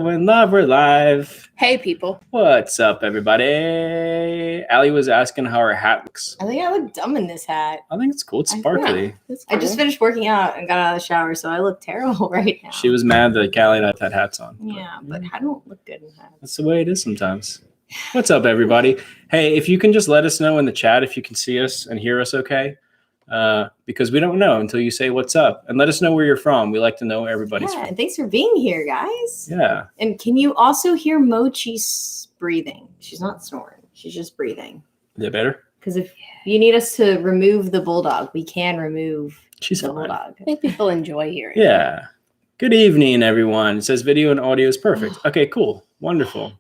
When love, we're live. Hey, people. What's up, everybody? Allie was asking how her hat looks. I think I look dumb in this hat. I think it's cool. It's sparkly. I just finished working out and got out of the shower, so I look terrible right now. She was mad that Callie and I had hats on. Yeah, but I don't look good in hats. That's the way it is sometimes. What's up, everybody? Hey, if you can just let us know in the chat if you can see us and hear us okay. Because we don't know until you say what's up. And let us know where you're from. We like to know everybody's from. And thanks for being here, guys. Yeah. And can you also hear Mochi breathing? She's not snoring. She's just breathing. Is that better? Because if you need us to remove the bulldog, we can remove the fine. bulldog. I think people enjoy hearing. Yeah. Good evening, everyone. It says video and audio is perfect. Okay, cool. Wonderful.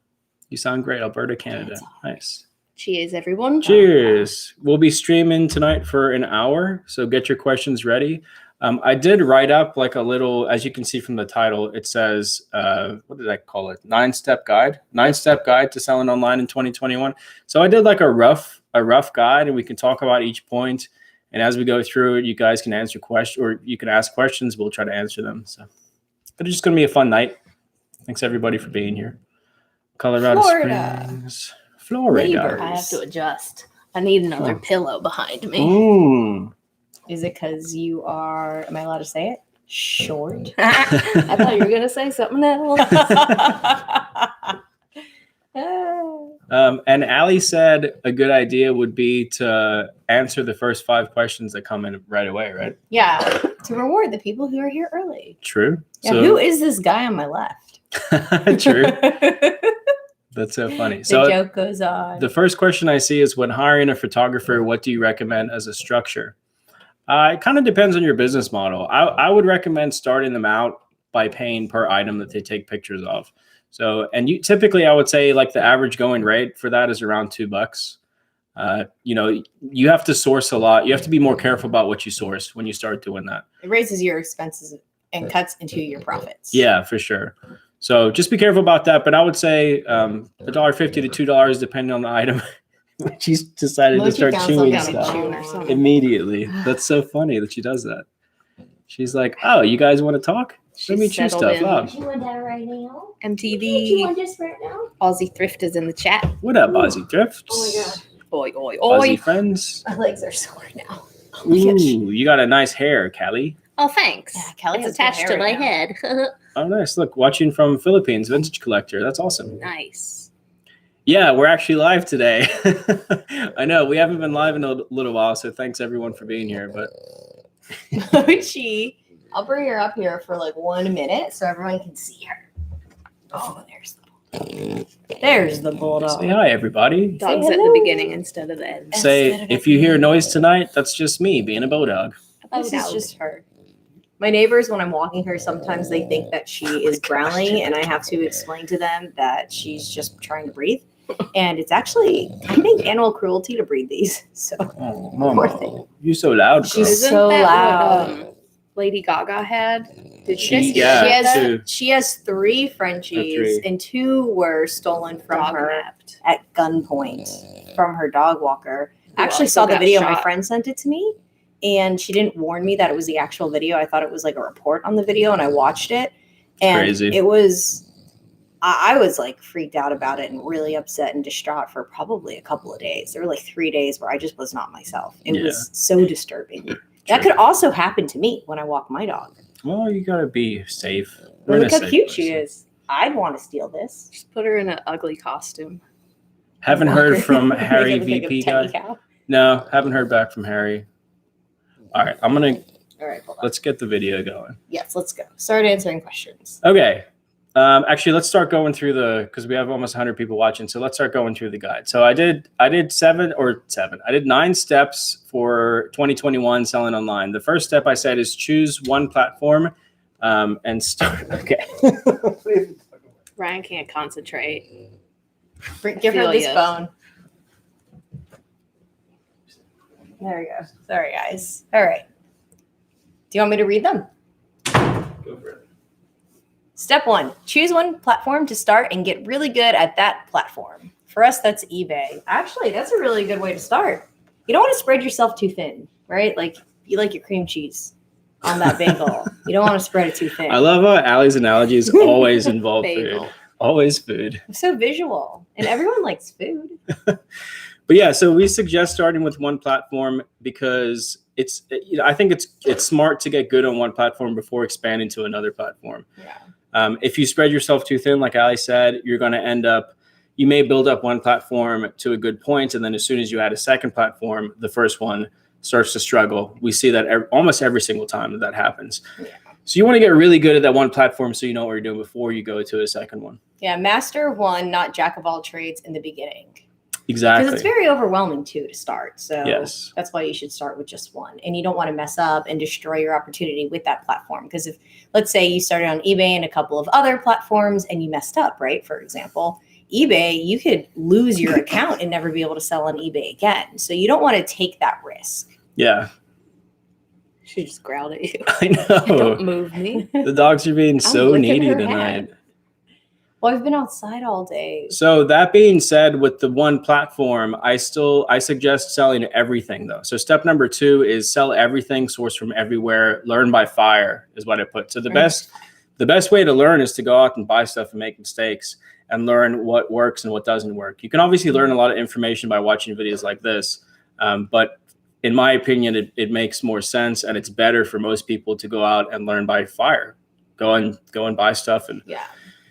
You sound great, Alberta, Canada. Nice. Cheers, everyone. Cheers. We'll be streaming tonight for an hour, so get your questions ready. I did write up like a little, as you can see from the title, it says, what did I call it? 9-step guide. 9-step guide to selling online in 2021. So I did like a rough guide, and we can talk about each point. And as we go through it, you guys can answer questions, or you can ask questions. We'll try to answer them. So, but it's just going to be a fun night. Thanks everybody for being here. Colorado Springs. Florida. I have to adjust. I need another pillow behind me. Ooh. Is it because you are, am I allowed to say it? Short. I thought you were going to say something else. And Allie said a good idea would be to answer the first 5 questions that come in right away, right? Yeah, to reward the people who are here early. True. Yeah, So, who is this guy on my left? True. That's so funny. The So joke goes on. the first question I see is, when hiring a photographer, what do you recommend as a structure? It kind of depends on your business model. I would recommend starting them out by paying per item that they take pictures of. So, and you typically, I would say like the average going rate for that is around $2. You have to source a lot. You have to be more careful about what you source when you start doing that. It raises your expenses and cuts into your profits. Yeah, for sure. So just be careful about that. But I would say $1.50 to $2, depending on the item. She's decided to start chewing stuff immediately. That's so funny that she does that. She's like, "Oh, you guys want to talk? Let me chew stuff up." You want that right now? MTV. You want this right now? Aussie Thrift is in the chat. What up, Aussie Thrift? Oh my god. Oi, oi, Aussie oi. friends. My legs are sore now. Oh my gosh. Ooh, you got a nice hair, Callie. Oh, thanks. Yeah, Kelly It's has good attached hair to right my now. head. Oh, nice. Look, watching from Philippines, vintage collector. That's awesome. Nice. Yeah, we're actually live today. I know we haven't been live in a little while, so thanks everyone for being here. But Mochi, I'll bring her up here for like 1 minute so everyone can see her. Oh, there's the bulldog. say hi, everybody. Dogs Say at the hello. beginning instead of the end. Say, if you hear noise tonight, that's just me being a bulldog. This is just her. My neighbors, when I'm walking her, sometimes they think that she is growling, and I have to explain to them that she's just trying to breathe. And it's actually, I think, animal cruelty to breed these. So Oh, Poor thing. you're so loud, girl. She's Isn't so that loud. what, Lady Gaga had? Did She- she? yeah. two. she has 3 Frenchies, Three. and 2 were stolen from Dog her napped. at gunpoint from her dog walker. I Who actually also saw the got video. My shot. friend sent it to me, and she didn't warn me that it was the actual video. I thought it was like a report on the video, and I watched it. And Crazy. it was, I was like freaked out about it and really upset and distraught for probably a couple of days. There were like 3 days where I just was not myself. It was so disturbing. That could also happen to me when I walk my dog. Well, you gotta be safe. We're in Look a how safe cute place. she is. I'd want to steal this. Just put her in an ugly costume. Haven't heard from Make Harry it look like a VP teddy guy. cow. No, haven't heard back from Harry. All right, All right, hold on. let's get the video going. Yes, let's go. Start answering questions. Okay. Actually, let's start going through because we have almost 100 people watching. So let's start going through the guide. So I did 7. I did 9 steps for 2021 selling online. The first step I said is choose one platform and start. Okay. Ryan can't concentrate. Give her Feel this ya. phone. There we go. Sorry, guys. All right. Do you want me to read them? Go for it. Step 1, choose one platform to start and get really good at that platform. For us, that's eBay. Actually, that's a really good way to start. You don't want to spread yourself too thin, right? Like you like your cream cheese. on that bagel. You don't want to spread it too thin. I love how Allie's analogies always involve Bagel. food. Always food. I'm so visual, and everyone likes food. But yeah, so we suggest starting with one platform because it's, I think it's smart to get good on one platform before expanding to another platform. Yeah. If you spread yourself too thin, like Ali said, you're going to end up, you may build up one platform to a good point, and then as soon as you add a second platform, the first one starts to struggle. We see that almost every single time that happens. Yeah. So you want to get really good at that one platform so you know what you're doing before you go to a second one. Yeah, master one, not jack of all trades in the beginning. Exactly. Because it's very overwhelming too to start. So Yes. that's why you should start with just one. And you don't want to mess up and destroy your opportunity with that platform. Because if, let's say you started on eBay and a couple of other platforms and you messed up, right? For example, eBay, you could lose your account and never be able to sell on eBay again. So you don't want to take that risk. Yeah. She just growled at you. I know. Don't move me. The dogs are being so looking at needy her tonight. head. Well, I've been outside all day. So that being said, with the one platform, I suggest selling everything though. So step number 2 is sell everything, source from everywhere, learn by fire is what I put. So the best way to learn is to go out and buy stuff and make mistakes and learn what works and what doesn't work. You can obviously learn a lot of information by watching videos like this, but in my opinion, it makes more sense and it's better for most people to go out and learn by fire. Go and buy stuff and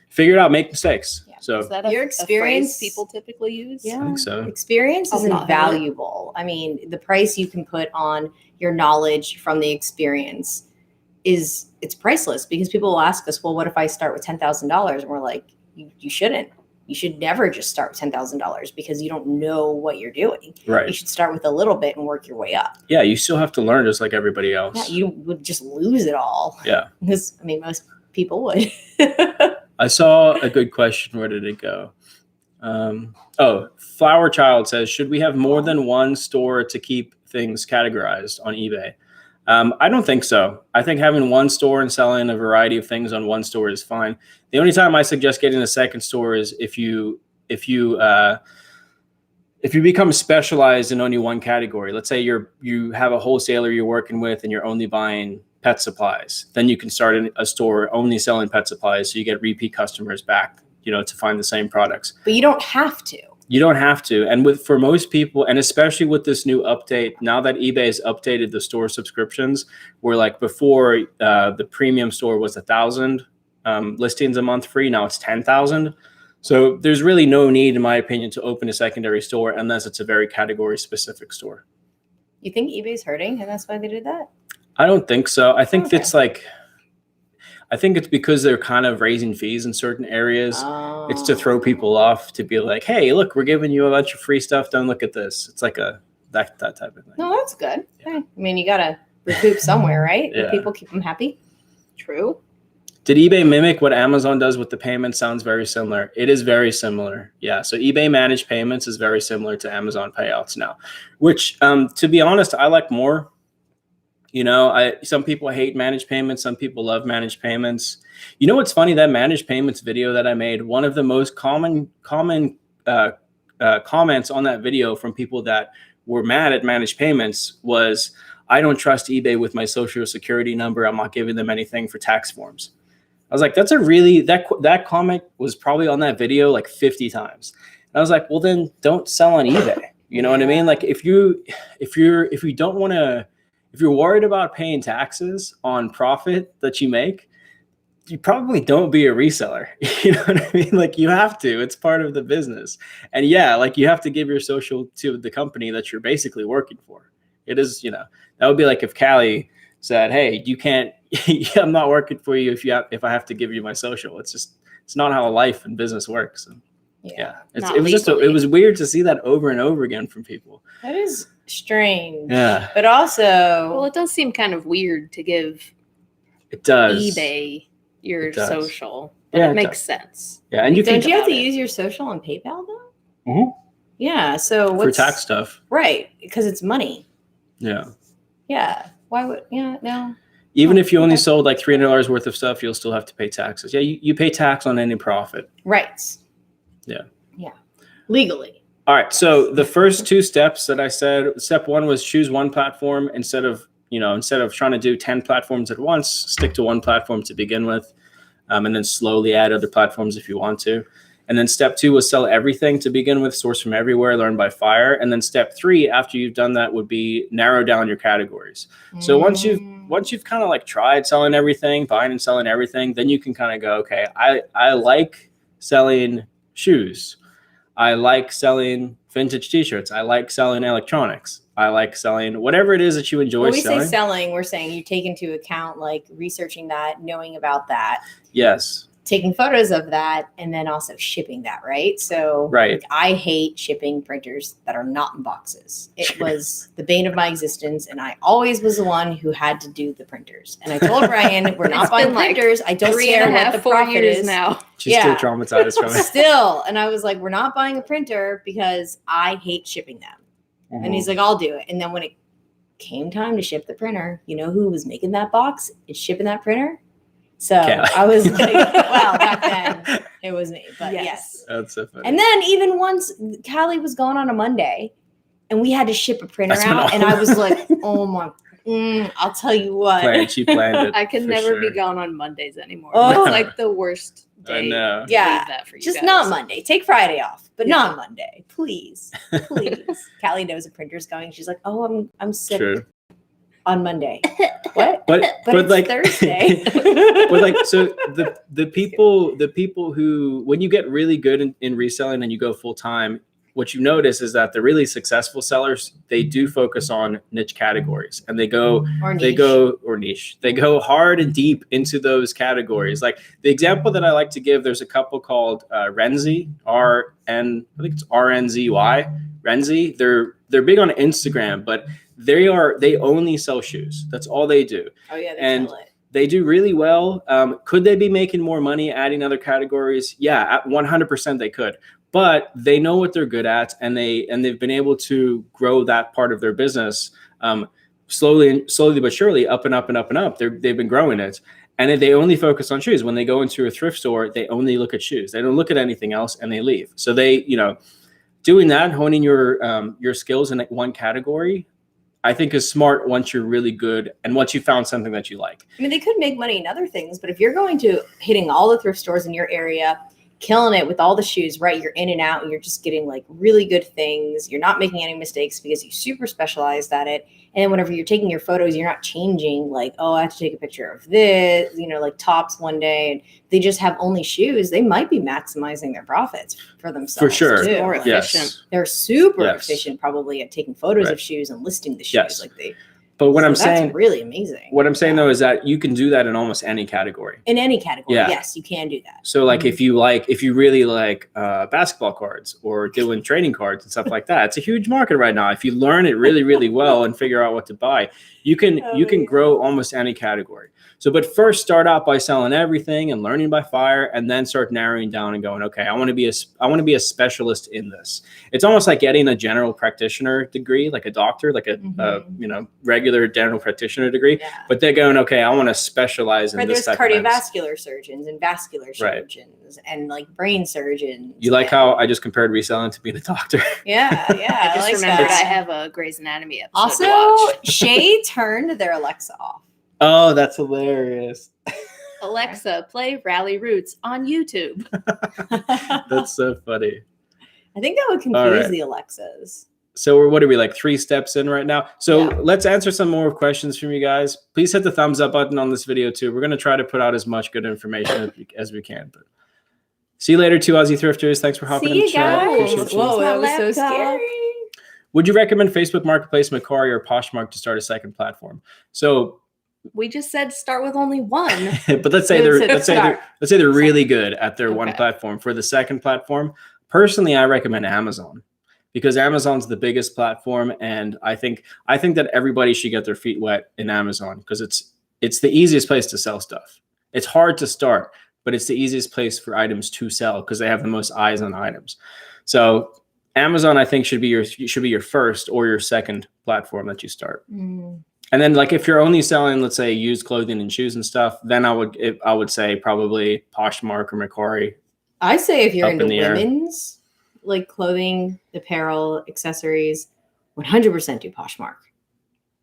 figure it out, make mistakes. Yeah. So Is that Your a experience- phrase people typically use? Yeah. I think so. Experience is I've not heard it. invaluable. I mean, the price you can put on your knowledge from the experience it's priceless, because people will ask us, well, what if I start with $10,000? And we're like, you shouldn't. You should never just start with $10,000 because you don't know what you're doing. You Right. should start with a little bit and work your way up. Yeah, you still have to learn just like everybody else. Yeah, you would just lose it all. Yeah. Because, I mean, most people would. I saw a good question. Where did it go? Flower Child says, should we have more than one store to keep things categorized on eBay? I don't think so. I think having one store and selling a variety of things on one store is fine. The only time I suggest getting a second store is if you become specialized in only one category. Let's say you have a wholesaler you're working with and you're only buying pet supplies. Then you can start a store only selling pet supplies, so you get repeat customers back, to find the same products. But you don't have to. You don't have to. And for most people, and especially with this new update, now that eBay has updated the store subscriptions, where like before the premium store was 1,000 listings a month free, now it's 10,000. So there's really no need, in my opinion, to open a secondary store unless it's a very category specific store. You think eBay's hurting and that's why they did that? I don't think so. I think Okay. I think it's because they're kind of raising fees in certain areas. It's to throw people off, to be like, hey, look, we're giving you a bunch of free stuff. Don't look at this. It's like that type of thing. No, that's good. I mean, you got to recoup somewhere, right? Yeah. People keep them happy. True. Did eBay mimic what Amazon does with the payments? Sounds very similar. It is very similar. Yeah. So eBay managed payments is very similar to Amazon payouts now, which to be honest, I like more. Some people hate managed payments. Some people love managed payments. You know what's funny? That managed payments video that I made, one of the most common comments on that video from people that were mad at managed payments was, I don't trust eBay with my social security number. I'm not giving them anything for tax forms. I was like, that comment was probably on that video like 50 times. And I was like, well, then don't sell on eBay. You know what I mean? Like if you're worried about paying taxes on profit that you make, you probably don't be a reseller. You know what I mean? Like you have to, it's part of the business. And yeah, like you have to give your social to the company that you're basically working for. It is, that would be like if Callie said, hey, you can't, I'm not working for you if I have to give you my social. It's not how life and business works. And yeah. It was weird to see that over and over again from people. That is strange. Yeah. But also, Well, it does seem kind of weird to give It does. eBay your It does. social, but Yeah, it it makes does. sense. Yeah, and you can don't you have to about it. use your social on PayPal though? Mhm. Yeah. So for tax stuff. Right. Because it's money. Yeah. Yeah. Why would, no. Even if you only Okay. sold like $300 worth of stuff, you'll still have to pay taxes. Yeah, you pay tax on any profit. Right. Yeah. Yeah. Legally. All right. So the first 2 steps that I said, step 1 was choose one platform instead of instead of trying to do 10 platforms at once, stick to one platform to begin with, and then slowly add other platforms if you want to. And then step 2 was sell everything to begin with, source from everywhere, learn by fire. And then step 3, after you've done that, would be narrow down your categories. So once you've kind of like tried selling everything, buying and selling everything, then you can kind of go, okay, I like selling shoes. I like selling vintage t-shirts. I like selling electronics. I like selling whatever it is that you enjoy When we selling. say selling, we're saying you take into account like researching that, knowing about that. Yes. Taking photos of that, and then also shipping that, right? So Right. like, I hate shipping printers that are not in boxes. It was the bane of my existence, and I always was the one who had to do the printers. And I told Ryan, we're not It's buying been like printers. I don't 3.5, care what the 4 profit years is. now. She's Yeah. still traumatized from it. Still. And I was like, we're not buying a printer because I hate shipping them. And he's like, I'll do it. And then when it came time to ship the printer, you know who was making that box and shipping that printer? So Callie. I was like, well, back then it was me, but yes. That's so funny. And then even once Callie was gone on a Monday and we had to ship a printer That's when out, and all- I was like, oh my, I'll tell you what. She planned it. I can for never be sure. gone on Mondays anymore. Oh. It's like the worst I day. know. to Yeah, leave that for you Just guys. not Monday. Take Friday off, but Yeah. not Monday. Please. Please. Callie knows a printer's going. She's like, oh, I'm sick True. on Monday. What? But it's like Thursday. but like, so the people who, when you get really good in reselling and you go full time, what you notice is that the really successful sellers, they do focus on niche categories, and they go niche. They go hard and deep into those categories. Like the example that I like to give, there's a couple called Renzi, I think it's RNZY, Renzi. They're big on Instagram, but they only sell shoes. That's all they do. Oh yeah, they And kill it. they do really well. Could they be making more money adding other categories? Yeah, at 100% they could. But they know what they're good at, and they've been able to grow that part of their business slowly but surely, up and up and up and up. They've been growing it, and they only focus on shoes. When they go into a thrift store, they only look at shoes. They don't look at anything else, and they leave. So they, doing that, honing your skills in one category, I think is smart once you're really good and once you found something that you like. I mean, they could make money in other things, but if you're going to hitting all the thrift stores in your area, killing it with all the shoes, right? You're in and out, and you're just getting like really good things. You're not making any mistakes because you super specialized at it. And then whenever you're taking your photos, you're not changing like, oh, I have to take a picture of this, like tops one day. And they just have only shoes. They might be maximizing their profits for themselves. For sure. Too. More Like, efficient. Yes. they're super Yes. efficient probably at taking photos Right. of shoes and listing the shoes. Yes. But what That's really amazing. what I'm saying though, is that you can do that in almost any category. In any category, Yeah. yes, you can do that. So like if you really like basketball cards or doing trading cards and stuff like that, it's a huge market right now. If you learn it really, really well and figure out what to buy, you can grow almost any category. So, but first start out by selling everything and learning by fire, and then start narrowing down and going, okay, I want to be a specialist in this. It's almost like getting a general practitioner degree, like a doctor, like a regular general practitioner degree. Yeah. But they're going, okay, I want to specialize in Right, this there's type of things. cardiovascular surgeons and vascular Right. surgeons and like brain surgeons. You like and- how I just compared reselling to being a doctor? Yeah, I I just like remembered that. I have a Grey's Anatomy episode Also, to watch. Shay turned their Alexa off. Oh, that's hilarious. Alexa, play Ralli Roots on YouTube. That's so funny. I think that would All confuse right. the Alexas. So what are we, like 3 steps in right now? So Yeah. let's answer some more questions from you guys. Please hit the thumbs up button on this video too. We're going to try to put out as much good information as we can. But see you later, 2 Aussie thrifters. Thanks for hopping See in the you chat. guys. Appreciate you. Whoa, that was so Laptop. scary. Would you recommend Facebook Marketplace, Macquarie, or Poshmark to start a second platform? So, We just said start with only one. but let's say Good start. let's say they're really good at their one Okay. platform. For the second platform, personally, I recommend Amazon, because Amazon's the biggest platform, and I think that everybody should get their feet wet in Amazon, because it's the easiest place to sell stuff. It's hard to start, but it's the easiest place for items to sell because they have the most eyes on items. So Amazon, I think, should be your first or your second platform that you start. And then, like, if you're only selling, let's say, used clothing and shoes and stuff, then I would say probably Poshmark or Macquarie. I say if you're Up into in the air. women's like clothing, apparel, accessories, 100% do Poshmark.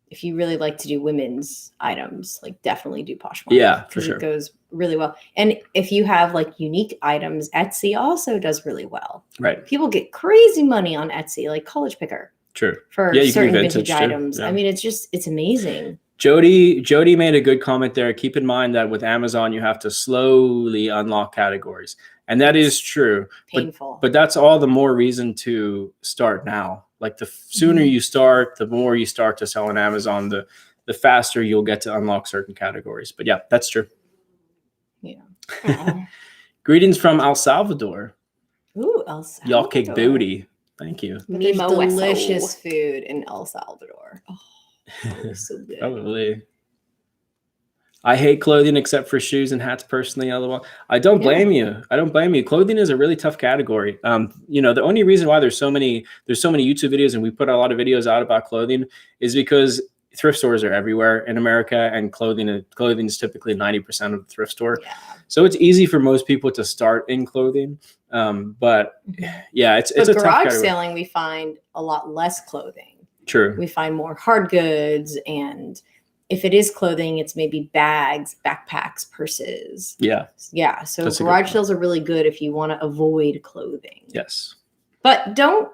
if you really like to do women's items, like definitely do Poshmark. Yeah, for 'cause sure. It goes really well. And if you have like unique items, Etsy also does really well. Right. People get crazy money on Etsy, like College Picker, True. for Yeah, you can do certain vintage vintage too. items. Yeah. I mean, it's amazing. Jody made a good comment there. Keep in mind that with Amazon, you have to slowly unlock categories. And that is true. Painful. But that's all the more reason to start now. Like the sooner you start, the more you start to sell on Amazon, the faster you'll get to unlock certain categories. But yeah, that's true. Yeah. Greetings from El Salvador. Ooh, El Salvador. Y'all kick booty. Thank you. But there's Mimo Wesso. delicious food in El Salvador. Oh, so good. Probably. I hate clothing except for shoes and hats personally. LOL. I don't blame you. I don't blame you. Clothing is a really tough category. The only reason why there's so many YouTube videos and we put a lot of videos out about clothing is because thrift stores are everywhere in America, and clothing is typically 90% of the thrift store. Yeah. So it's easy for most people to start in clothing. But yeah, it's a tough garage category. selling, we find a lot less clothing. True. We find more hard goods, and if it is clothing, it's maybe bags, backpacks, purses. Yeah. Yeah. So That's a good garage point. sales are really good if you want to avoid clothing. Yes. But don't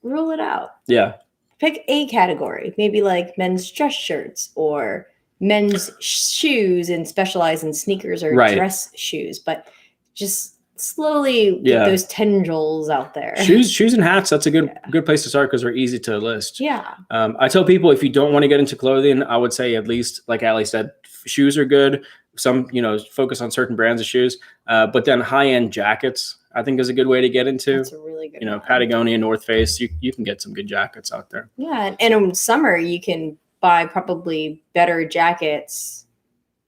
rule it out. Yeah. Pick a category, maybe like men's dress shirts or men's shoes, and specialize in sneakers or Right. dress shoes. But just slowly Yeah. get those tendrils out there. Shoes and hats. That's a good place to start because they're easy to list. Yeah. I tell people if you don't want to get into clothing, I would say at least, like Ali said, shoes are good. Some, focus on certain brands of shoes. But then high-end jackets, I think, is a good way to get into. That's a really good one. Patagonia, North Face. You can get some good jackets out there. Yeah. And in summer, you can buy probably better jackets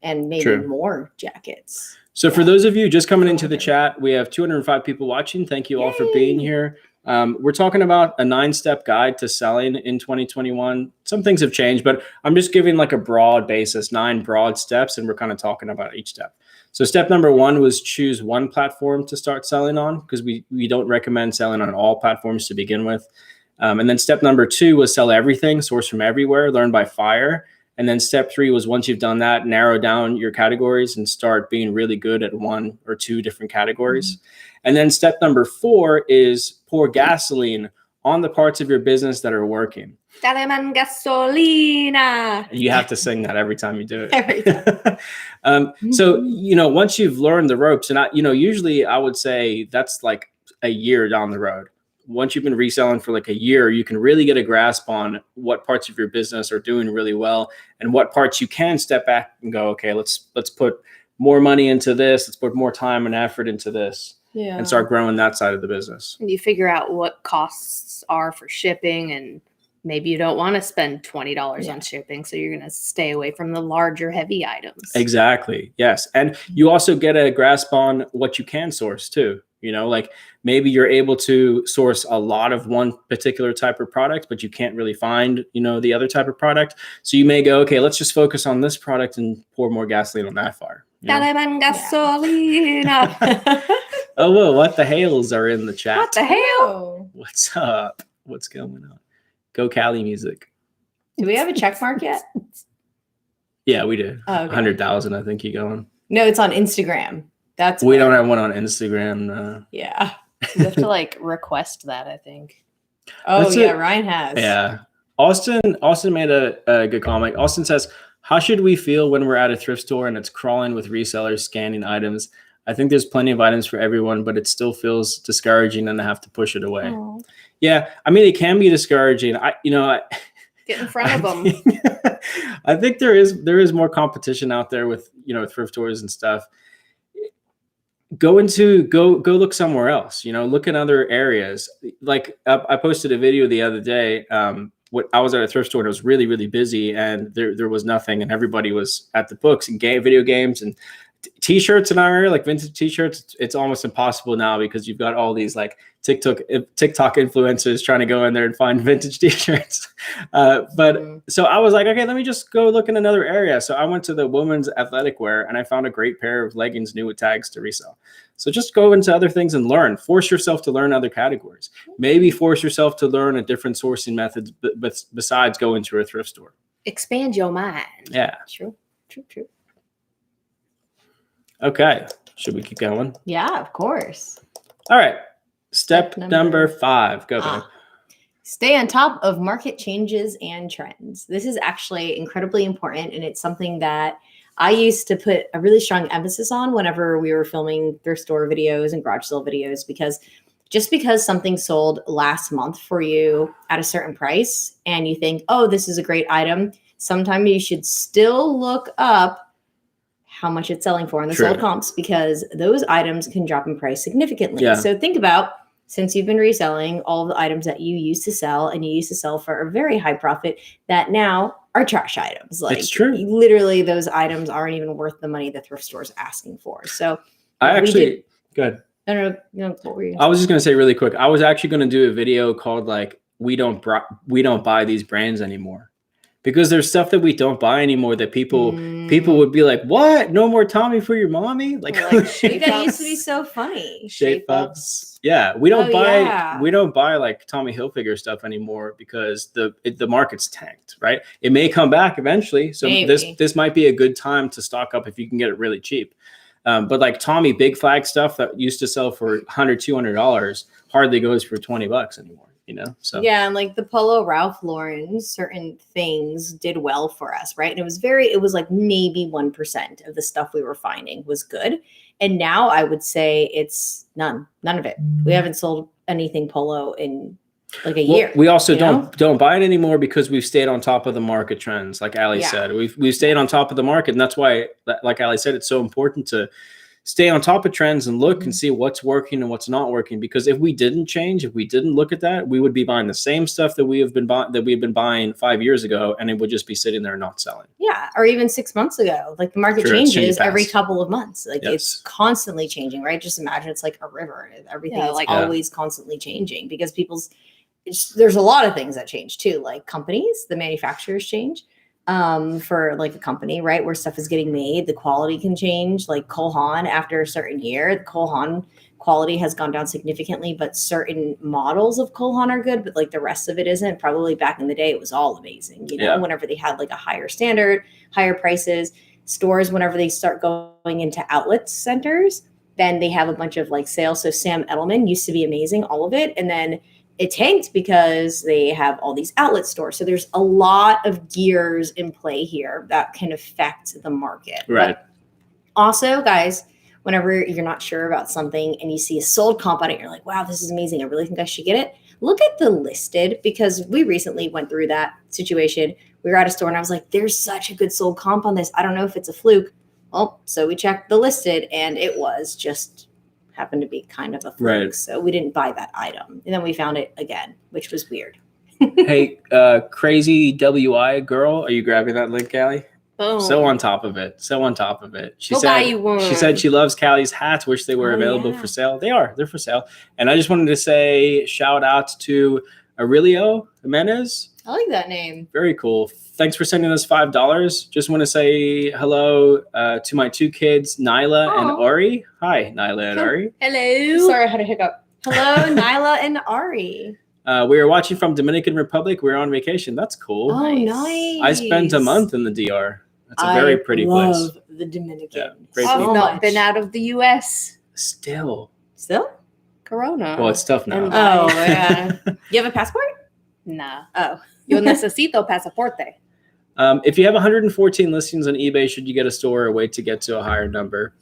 and maybe True. more jackets. So for those of you just coming into the chat, we have 205 people watching. Thank you all for being here. We're talking about a 9-step guide to selling in 2021. Some things have changed, but I'm just giving like a broad basis, 9 broad steps, and we're kind of talking about each step. So step number 1 was choose one platform to start selling on, because we don't recommend selling on all platforms to begin with. And then step number 2 was sell everything, source from everywhere, learn by fire. And then step 3 was, once you've done that, narrow down your categories and start being really good at 1 or 2 different categories. And then step number 4 is pour gasoline on the parts of your business that are working. Dale man gasolina. You have to sing that every time you do it. Every time. So, once you've learned the ropes, and usually I would say that's like a year down the road. Once you've been reselling for like a year, you can really get a grasp on what parts of your business are doing really well and what parts you can step back and go, okay, let's put more money into this. Let's put more time and effort into this. Yeah. And start growing that side of the business. And you figure out what costs are for shipping, and maybe you don't want to spend $20 on shipping, so you're going to stay away from the larger, heavy items. Exactly. Yes. And you also get a grasp on what you can source too. Like maybe you're able to source a lot of one particular type of product, but you can't really find, the other type of product. So you may go, okay, let's just focus on this product and pour more gasoline on that fire. Dale man gasolina. Oh, whoa, what the hails are in the chat? What the hell? Oh. What's up? What's going on? Go Cali music. Do we have a check mark yet? Yeah, we did. Oh, okay. 100,000, I think you going. No, it's on Instagram. That's We don't have one on Instagram. Yeah. You have to request that, I think. Oh, That's yeah. it. Ryan has. Yeah. Austin made a good comment. Austin says, how should we feel when we're at a thrift store and it's crawling with resellers scanning items? I think there's plenty of items for everyone, but it still feels discouraging and I have to push it away. Oh. Yeah. I mean, it can be discouraging. Get in front of them. I think there is more competition out there with, thrift stores and stuff. Go look somewhere else, look in other areas. Like I posted a video the other day. I was at a thrift store and it was really, really busy and there was nothing and everybody was at the books and video games and t-shirts in our area, like vintage t-shirts. It's almost impossible now because you've got all these like TikTok influencers trying to go in there and find vintage t-shirts. So I was like, okay, let me just go look in another area. So I went to the women's athletic wear and I found a great pair of leggings new with tags to resell. So just go into other things and learn. Force yourself to learn other categories. Maybe force yourself to learn a different sourcing method besides going to a thrift store. expand your mind. Yeah. True. Okay. Should we keep going? Yeah, of course. All right. Step Step number number 5. Go babe. Stay on top of market changes and trends. This is actually incredibly important, and it's something that I used to put a really strong emphasis on whenever we were filming thrift store videos and garage sale videos, because just because something sold last month for you at a certain price and you think, oh, this is a great item, sometimes you should still look up how much it's selling for in the True. sold comps, because those items can drop in price significantly. Yeah. So think about, since you've been reselling, all the items that you used to sell and you used to sell for a very high profit that now are trash items. Like, It's true. Literally, those items aren't even worth the money the thrift store is asking for. So I we actually did- good. I don't know, what were you? I was just gonna say really quick. I was actually gonna do a video called like we don't buy these brands anymore, because there's stuff that we don't buy anymore that people would be like, what? No more Tommy for your mommy? Like, Or like shape That ups. used to be so funny. shape ups. Yeah, we don't Oh, buy yeah. we don't buy like Tommy Hilfiger stuff anymore because the market's tanked, right? It may come back eventually, so Maybe. this might be a good time to stock up if you can get it really cheap. But like Tommy Big Flag stuff that used to sell for $100, $200 hardly goes for $20 anymore, you know? So Yeah, and like the Polo Ralph Lauren, certain things did well for us, right? And it was like maybe 1% of the stuff we were finding was good. And now I would say it's none of it. We haven't sold anything Polo in like a year. we also you know? don't buy it anymore because we've stayed on top of the market trends. Like Ali Yeah. said, we've stayed on top of the market. And that's why, like Ali said, it's so important to stay on top of trends and look and see what's working and what's not working. Because if we didn't change, if we didn't look at that, we would be buying the same stuff that we've been buying 5 years ago, and it would just be sitting there not selling. Yeah, or even 6 months ago. Like the market Sure, it's changes changing every fast. couple of months. Like Yes. it's constantly changing, right? Just imagine it's like a river. Everything Yeah, is like- always constantly changing, because there's a lot of things that change too. Like companies, the manufacturers change for like a company, right? Where stuff is getting made, the quality can change. Like Cole Haan, after a certain year, the Cole Haan quality has gone down significantly, but certain models of Cole Haan are good, but like the rest of it isn't. Probably back in the day, it was all amazing, you know, Yeah. whenever they had like a higher standard, higher prices. Stores, whenever they start going into outlet centers, then they have a bunch of like sales. So Sam Edelman used to be amazing, all of it. And then it tanked because they have all these outlet stores. So there's a lot of gears in play here that can affect the market. Right. But also, guys, whenever you're not sure about something and you see a sold comp on it, you're like, wow, this is amazing. I really think I should get it. Look at the listed, because we recently went through that situation. We were at a store and I was like, there's such a good sold comp on this. I don't know if it's a fluke. Well, so we checked the listed and it was just happened to be kind of a fluke. Right. So we didn't buy that item. And then we found it again, which was weird. Hey, crazy WI girl, are you grabbing that link, Callie? Boom. So on top of it. She Go buy you one. She said she loves Callie's hats. Wish they were Oh, available yeah. for sale. They're for sale. And I just wanted to say shout out to Aurelio Jimenez. I like that name. Very cool. Thanks for sending us $5. Just want to say hello to my 2 kids, Nyla and Aw. Ori. Hi, Nyla and Ori. Hello. Sorry, I had a hiccup. Hello, Nyla and Ari. We are watching from Dominican Republic. We're on vacation. That's cool. Oh, Nice. nice. I spent a month in the DR. That's a very pretty place. love the Dominican. Yeah, great I've people. not been out of the U.S. Still. Still? Corona. Well, it's tough now. And- Oh, yeah. You have a passport? Nah. Oh. Yo necesito pasaporte. If you have 114 listings on eBay, should you get a store or wait to get to a higher number?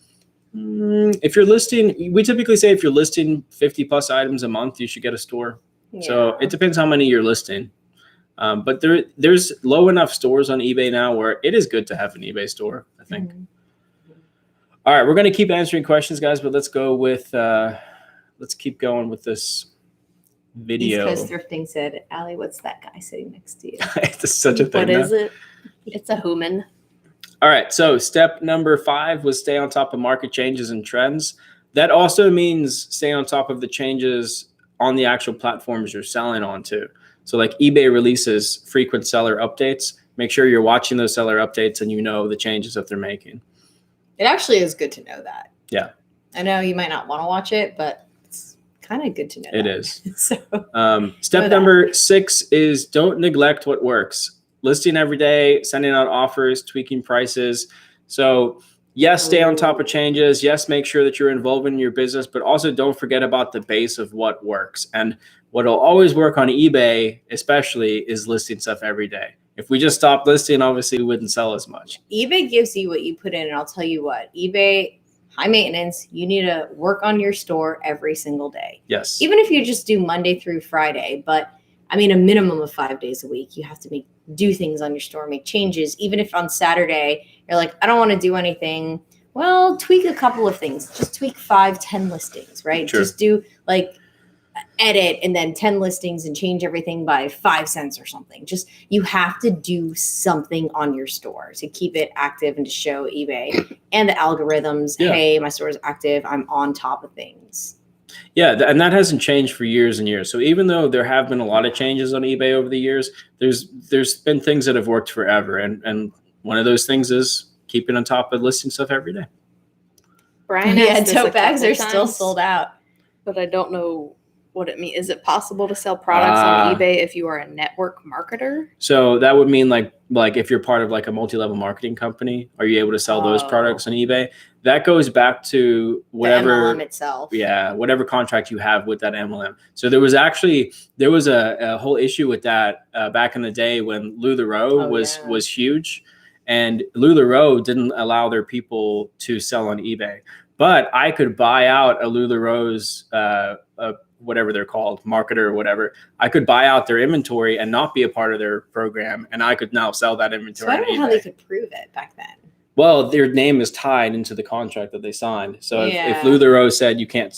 If you're listing, we typically say if you're listing 50 plus items a month, you should get a store. So it depends how many you're listing. But there's low enough stores on eBay now where it is good to have an eBay store, I think. All right, we're going to keep answering questions, guys, but let's keep going with this video. East Coast Thrifting said, Allie, what's that guy sitting next to you? It's such a thing. What now. is it? It's a human. All right, so step number 5 was stay on top of market changes and trends. That also means stay on top of the changes on the actual platforms you're selling on too. So like eBay releases frequent seller updates. Make sure you're watching those seller updates and you know the changes that they're making. It actually is good to know that. Yeah. I know you might not want to watch it, but it's kind of good to know It that. is. So Step that. number 6 is don't neglect what works. listing every day, sending out offers, tweaking prices. So yes, stay on top of changes. Yes, make sure that you're involved in your business, but also don't forget about the base of what works. And what'll always work on eBay, especially, is listing stuff every day. If we just stopped listing, obviously we wouldn't sell as much. eBay gives you what you put in, and I'll tell you what, eBay, high maintenance, you need to work on your store every single day. Yes. Even if you just do Monday through Friday, but I mean, a minimum of 5 days a week, you have to do things on your store, make changes. Even if on Saturday, you're like, I don't want to do anything. Well, tweak a couple of things. Just tweak 5-10 listings, right? Sure. Just do like edit and then 10 listings and change everything by 5 cents or something. Just, you have to do something on your store to keep it active and to show eBay and the algorithms, hey, my store is active, I'm on top of things. Yeah, and that hasn't changed for years and years. So even though there have been a lot of changes on eBay over the years, there's been things that have worked forever. And one of those things is keeping on top of listing stuff every day. Brian, Yeah, tote bags are still sold out. But I don't know what it means. Is it possible to sell products on eBay if you are a network marketer? So that would mean like if you're part of like a multi-level marketing company, are you able to sell those products on eBay? That goes back to whatever the MLM itself. Yeah, whatever contract you have with that MLM. So there was a whole issue with that back in the day when LuLaRoe was huge, and LuLaRoe didn't allow their people to sell on eBay. But I could buy out a LuLaRoe's whatever they're called, marketer or whatever. I could buy out their inventory and not be a part of their program, and I could now sell that inventory. So I don't know how they could prove it back then. Well, their name is tied into the contract that they signed. So if LuLaRoe said you can't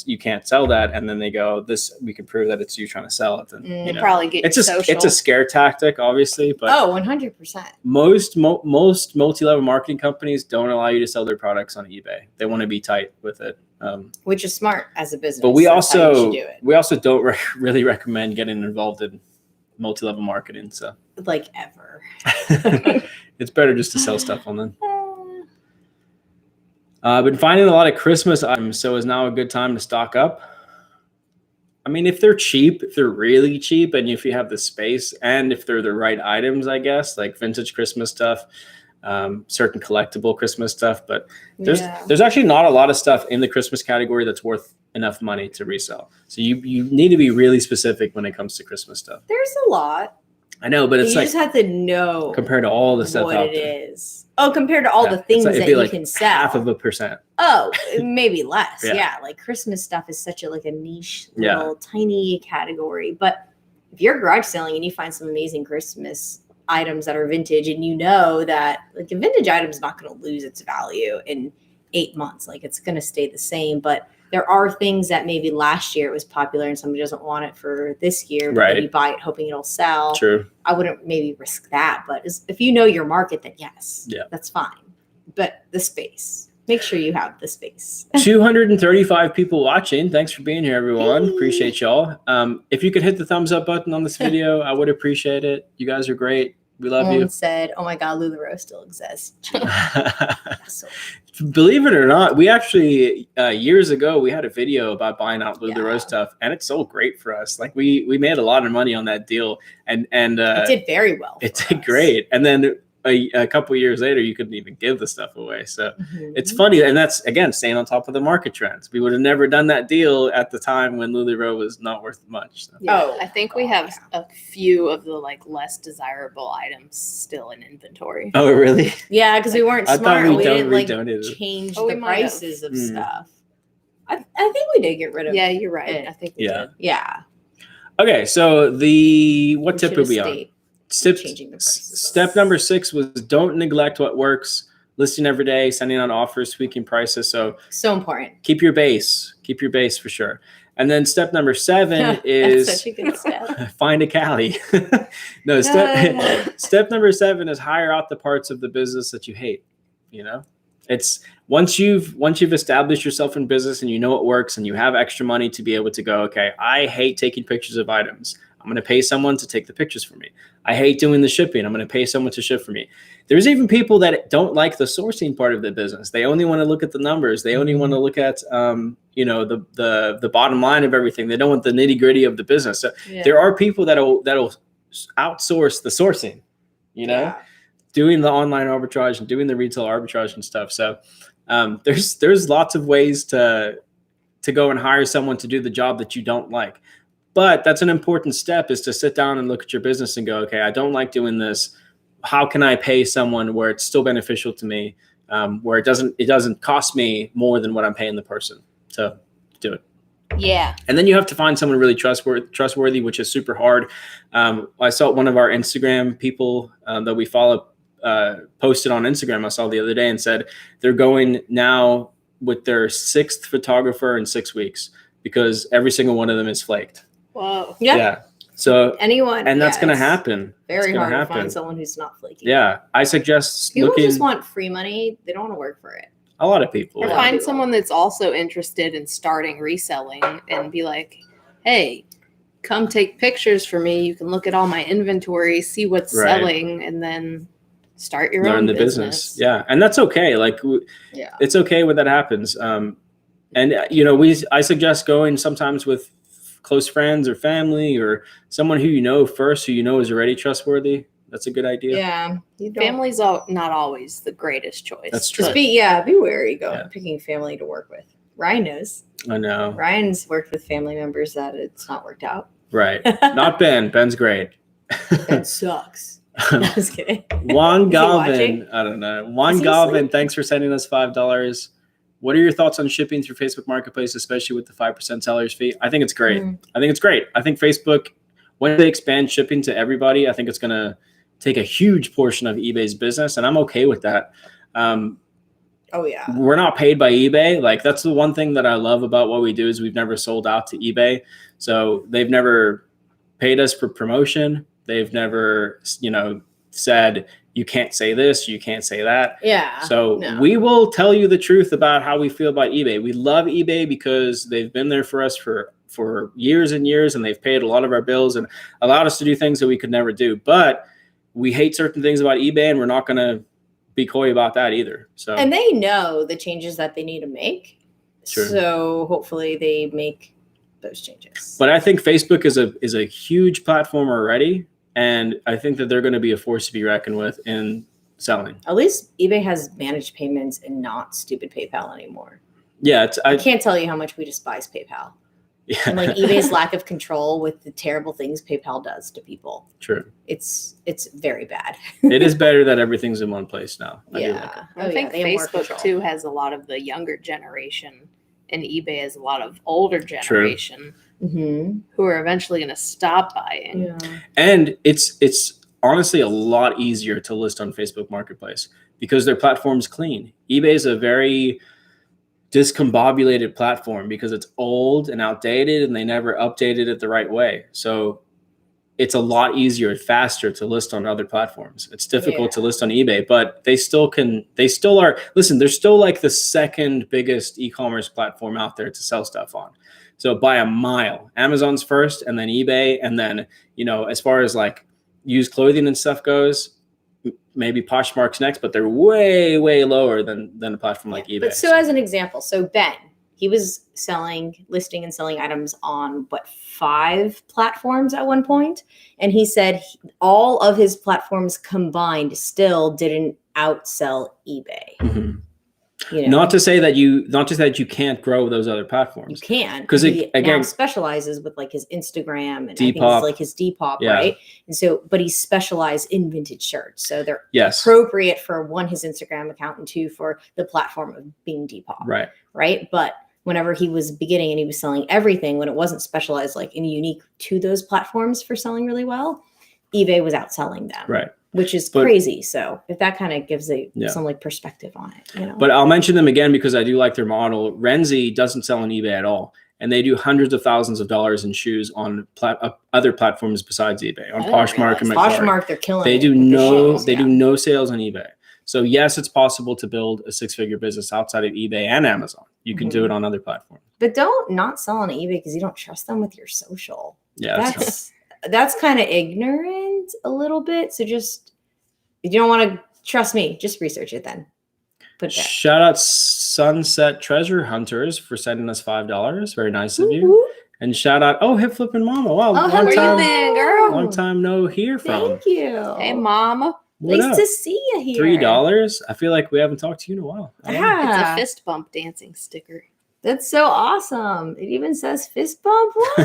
sell that, and then they go, we can prove that it's you trying to sell it, then probably get it's a scare tactic, obviously. But 100%. Most multi-level marketing companies don't allow you to sell their products on eBay. They want to be tight with it. Which is smart as a business. But we That's how you also should do it. don't really recommend getting involved in multi-level marketing. So like ever. It's better just to sell stuff on them. Been finding a lot of Christmas items, so is now a good time to stock up? I mean, if they're cheap, if they're really cheap, and if you have the space, and if they're the right items, I guess, like vintage Christmas stuff, certain collectible Christmas stuff. But there's actually not a lot of stuff in the Christmas category that's worth enough money to resell. So you need to be really specific when it comes to Christmas stuff. There's a lot. I know, but it's you just have to know compared to all the stuff what out it there. is. Oh, compared to all the things that you can sell. 0.5%. Oh, maybe less. Yeah. Yeah. Like Christmas stuff is such a niche little tiny category. But if you're garage selling and you find some amazing Christmas items that are vintage, and you know that like a vintage item is not going to lose its value in 8 months, like it's going to stay the same. But there are things that maybe last year it was popular and somebody doesn't want it for this year, but then you buy it hoping it'll sell. True. I wouldn't maybe risk that, but if you know your market, then yes, that's fine. But the space, make sure you have the space. 235 people watching. Thanks for being here, everyone. Appreciate y'all. If you could hit the thumbs up button on this video, I would appreciate it. You guys are great. We love you. Said, oh my God, LuLaRoe still exists. Believe it or not, we actually years ago we had a video about buying out LuLaRoe stuff, and it sold great for us. Like we made a lot of money on that deal, and it did very well. It did great, and then a couple of years later, you couldn't even give the stuff away. So it's funny, and that's again staying on top of the market trends. We would have never done that deal at the time when LuLaRoe was not worth much. So. Yeah, I think we have a few of the less desirable items still in inventory. Oh, really? Yeah, because we weren't smart. We didn't change the prices of stuff. I think we did get rid of. Yeah, you're right. I think we did. Yeah. Okay, so what tip are we on? Step number 6 was don't neglect what works. Listing every day, sending out offers, tweaking prices. So important. Keep your base for sure. And then step number 7 is such a good step. Find a Cali. No, step number 7 is hire out the parts of the business that you hate. It's once you've established yourself in business and you know what works and you have extra money to be able to go, okay, I hate taking pictures of items. I'm going to pay someone to take the pictures for me. I hate doing the shipping. I'm going to pay someone to ship for me. There's even people that don't like the sourcing part of the business. They only want to look at the numbers. They only want to look at, the bottom line of everything. They don't want the nitty gritty of the business. So there are people that'll outsource the sourcing. you know, doing the online arbitrage and doing the retail arbitrage and stuff. So there's lots of ways to go and hire someone to do the job that you don't like. But that's an important step, is to sit down and look at your business and go, okay, I don't like doing this. How can I pay someone where it's still beneficial to me, where it doesn't cost me more than what I'm paying the person to do it? Yeah. And then you have to find someone really trustworthy, which is super hard. I saw one of our Instagram people that we follow posted on Instagram. I saw the other day and said they're going now with their 6th photographer in 6 weeks because every single one of them is flaked. Whoa. Yeah. So anyone, and that's going to happen. Very hard to find someone who's not flaky. Yeah. I suggest people just want free money. They don't want to work for it. A lot of people. Or find someone that's also interested in starting reselling and be like, hey, come take pictures for me. You can look at all my inventory, see what's selling, and then start your own business. Yeah. And that's okay. Like, it's okay when that happens. And, you know, I suggest going sometimes with close friends or family or someone who you know first, who you know is already trustworthy. That's a good idea. Yeah. Family's not always the greatest choice. That's true. Just be wary picking family to work with. Ryan knows. I know. Ryan's worked with family members that it's not worked out. Right. Not Ben. Ben's great. That sucks. No, I was kidding. Juan Galvin. I don't know. Juan Galvin, thanks for sending us $5. What are your thoughts on shipping through Facebook Marketplace, especially with the 5% seller's fee? I think it's great. I think it's great. I think Facebook, when they expand shipping to everybody, I think it's going to take a huge portion of eBay's business, and I'm okay with that. We're not paid by eBay. Like, that's the one thing that I love about what we do is we've never sold out to eBay. So they've never paid us for promotion. They've never, said, you can't say this, you can't say that. Yeah. So we will tell you the truth about how we feel about eBay. We love eBay because they've been there for us for years and years, and they've paid a lot of our bills and allowed us to do things that we could never do. But we hate certain things about eBay, and we're not going to be coy about that either. So, and they know the changes that they need to make. Sure. So hopefully they make those changes. But I think Facebook is a huge platform already. And I think that they're going to be a force to be reckoned with in selling. At least eBay has managed payments and not stupid PayPal anymore. Yeah. I can't tell you how much we despise PayPal. Yeah. And like eBay's lack of control with the terrible things PayPal does to people. True. It's very bad. It is better that everything's in one place now. I think Facebook too has a lot of the younger generation, and eBay has a lot of older generation who are eventually going to stop buying. Yeah. And it's honestly a lot easier to list on Facebook Marketplace because their platform's clean. eBay is a very discombobulated platform because it's old and outdated and they never updated it the right way. So it's a lot easier and faster to list on other platforms. It's difficult to list on eBay, but they're still like the second biggest e-commerce platform out there to sell stuff on. So by a mile, Amazon's first and then eBay. And then, as far as like used clothing and stuff goes, maybe Poshmark's next, but they're way, way lower than a platform like eBay. But so as an example, Ben, he was listing and selling items on 5 platforms at one point. And he said all of his platforms combined still didn't outsell eBay. Mm-hmm. Not to say that you can't grow those other platforms. You can, because he now specializes with like his Instagram and Depop. I think it's like his Depop, right? And so, but he's specialized in vintage shirts, so they're yes. appropriate for one, his Instagram account, and 2, for the platform of being Depop, right? But whenever he was beginning and he was selling everything, when it wasn't specialized like and unique to those platforms for selling really well, eBay was outselling them, right? Which is crazy. So if that kind of gives some like perspective on it, But I'll mention them again because I do like their model. Renzi doesn't sell on eBay at all, and they do hundreds of thousands of dollars in shoes on other platforms besides eBay, on Poshmark and Poshmark. They're killing. They do no sales on eBay. So yes, it's possible to build a 6-figure business outside of eBay and Amazon. You can do it on other platforms. But don't not sell on eBay because you don't trust them with your social. Yeah, that's kind of ignorant a little bit. So just, if you don't want to trust me, just research it then. Shout out Sunset Treasure Hunters for sending us $5. Very nice of you. And shout out, hip flipping mama. Wow, Oh, Where you been, girl? long time no hear from. Thank you. Hey, mama. What nice up? to see you here. $3. I feel like we haven't talked to you in a while. It's Yeah, a fist bump dancing sticker. that's so awesome. It even says fist bump. What?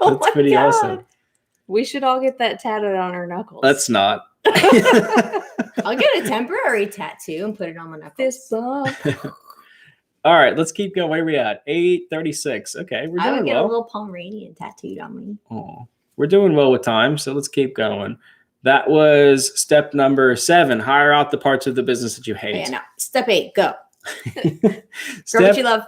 Oh That's my pretty God. awesome. We should all get that tatted on our knuckles. Let's not. I'll get a temporary tattoo and put it on my knuckles. fist bump. All right, let's keep going. Where are we at? 8:36. Okay, we're I would doing get a well. little Pomeranian tattooed on me. Oh, we're doing well with time, so let's keep going. That was step number 7. Hire out the parts of the business that you hate. Okay, now step 8, go. Grow Step, what you love.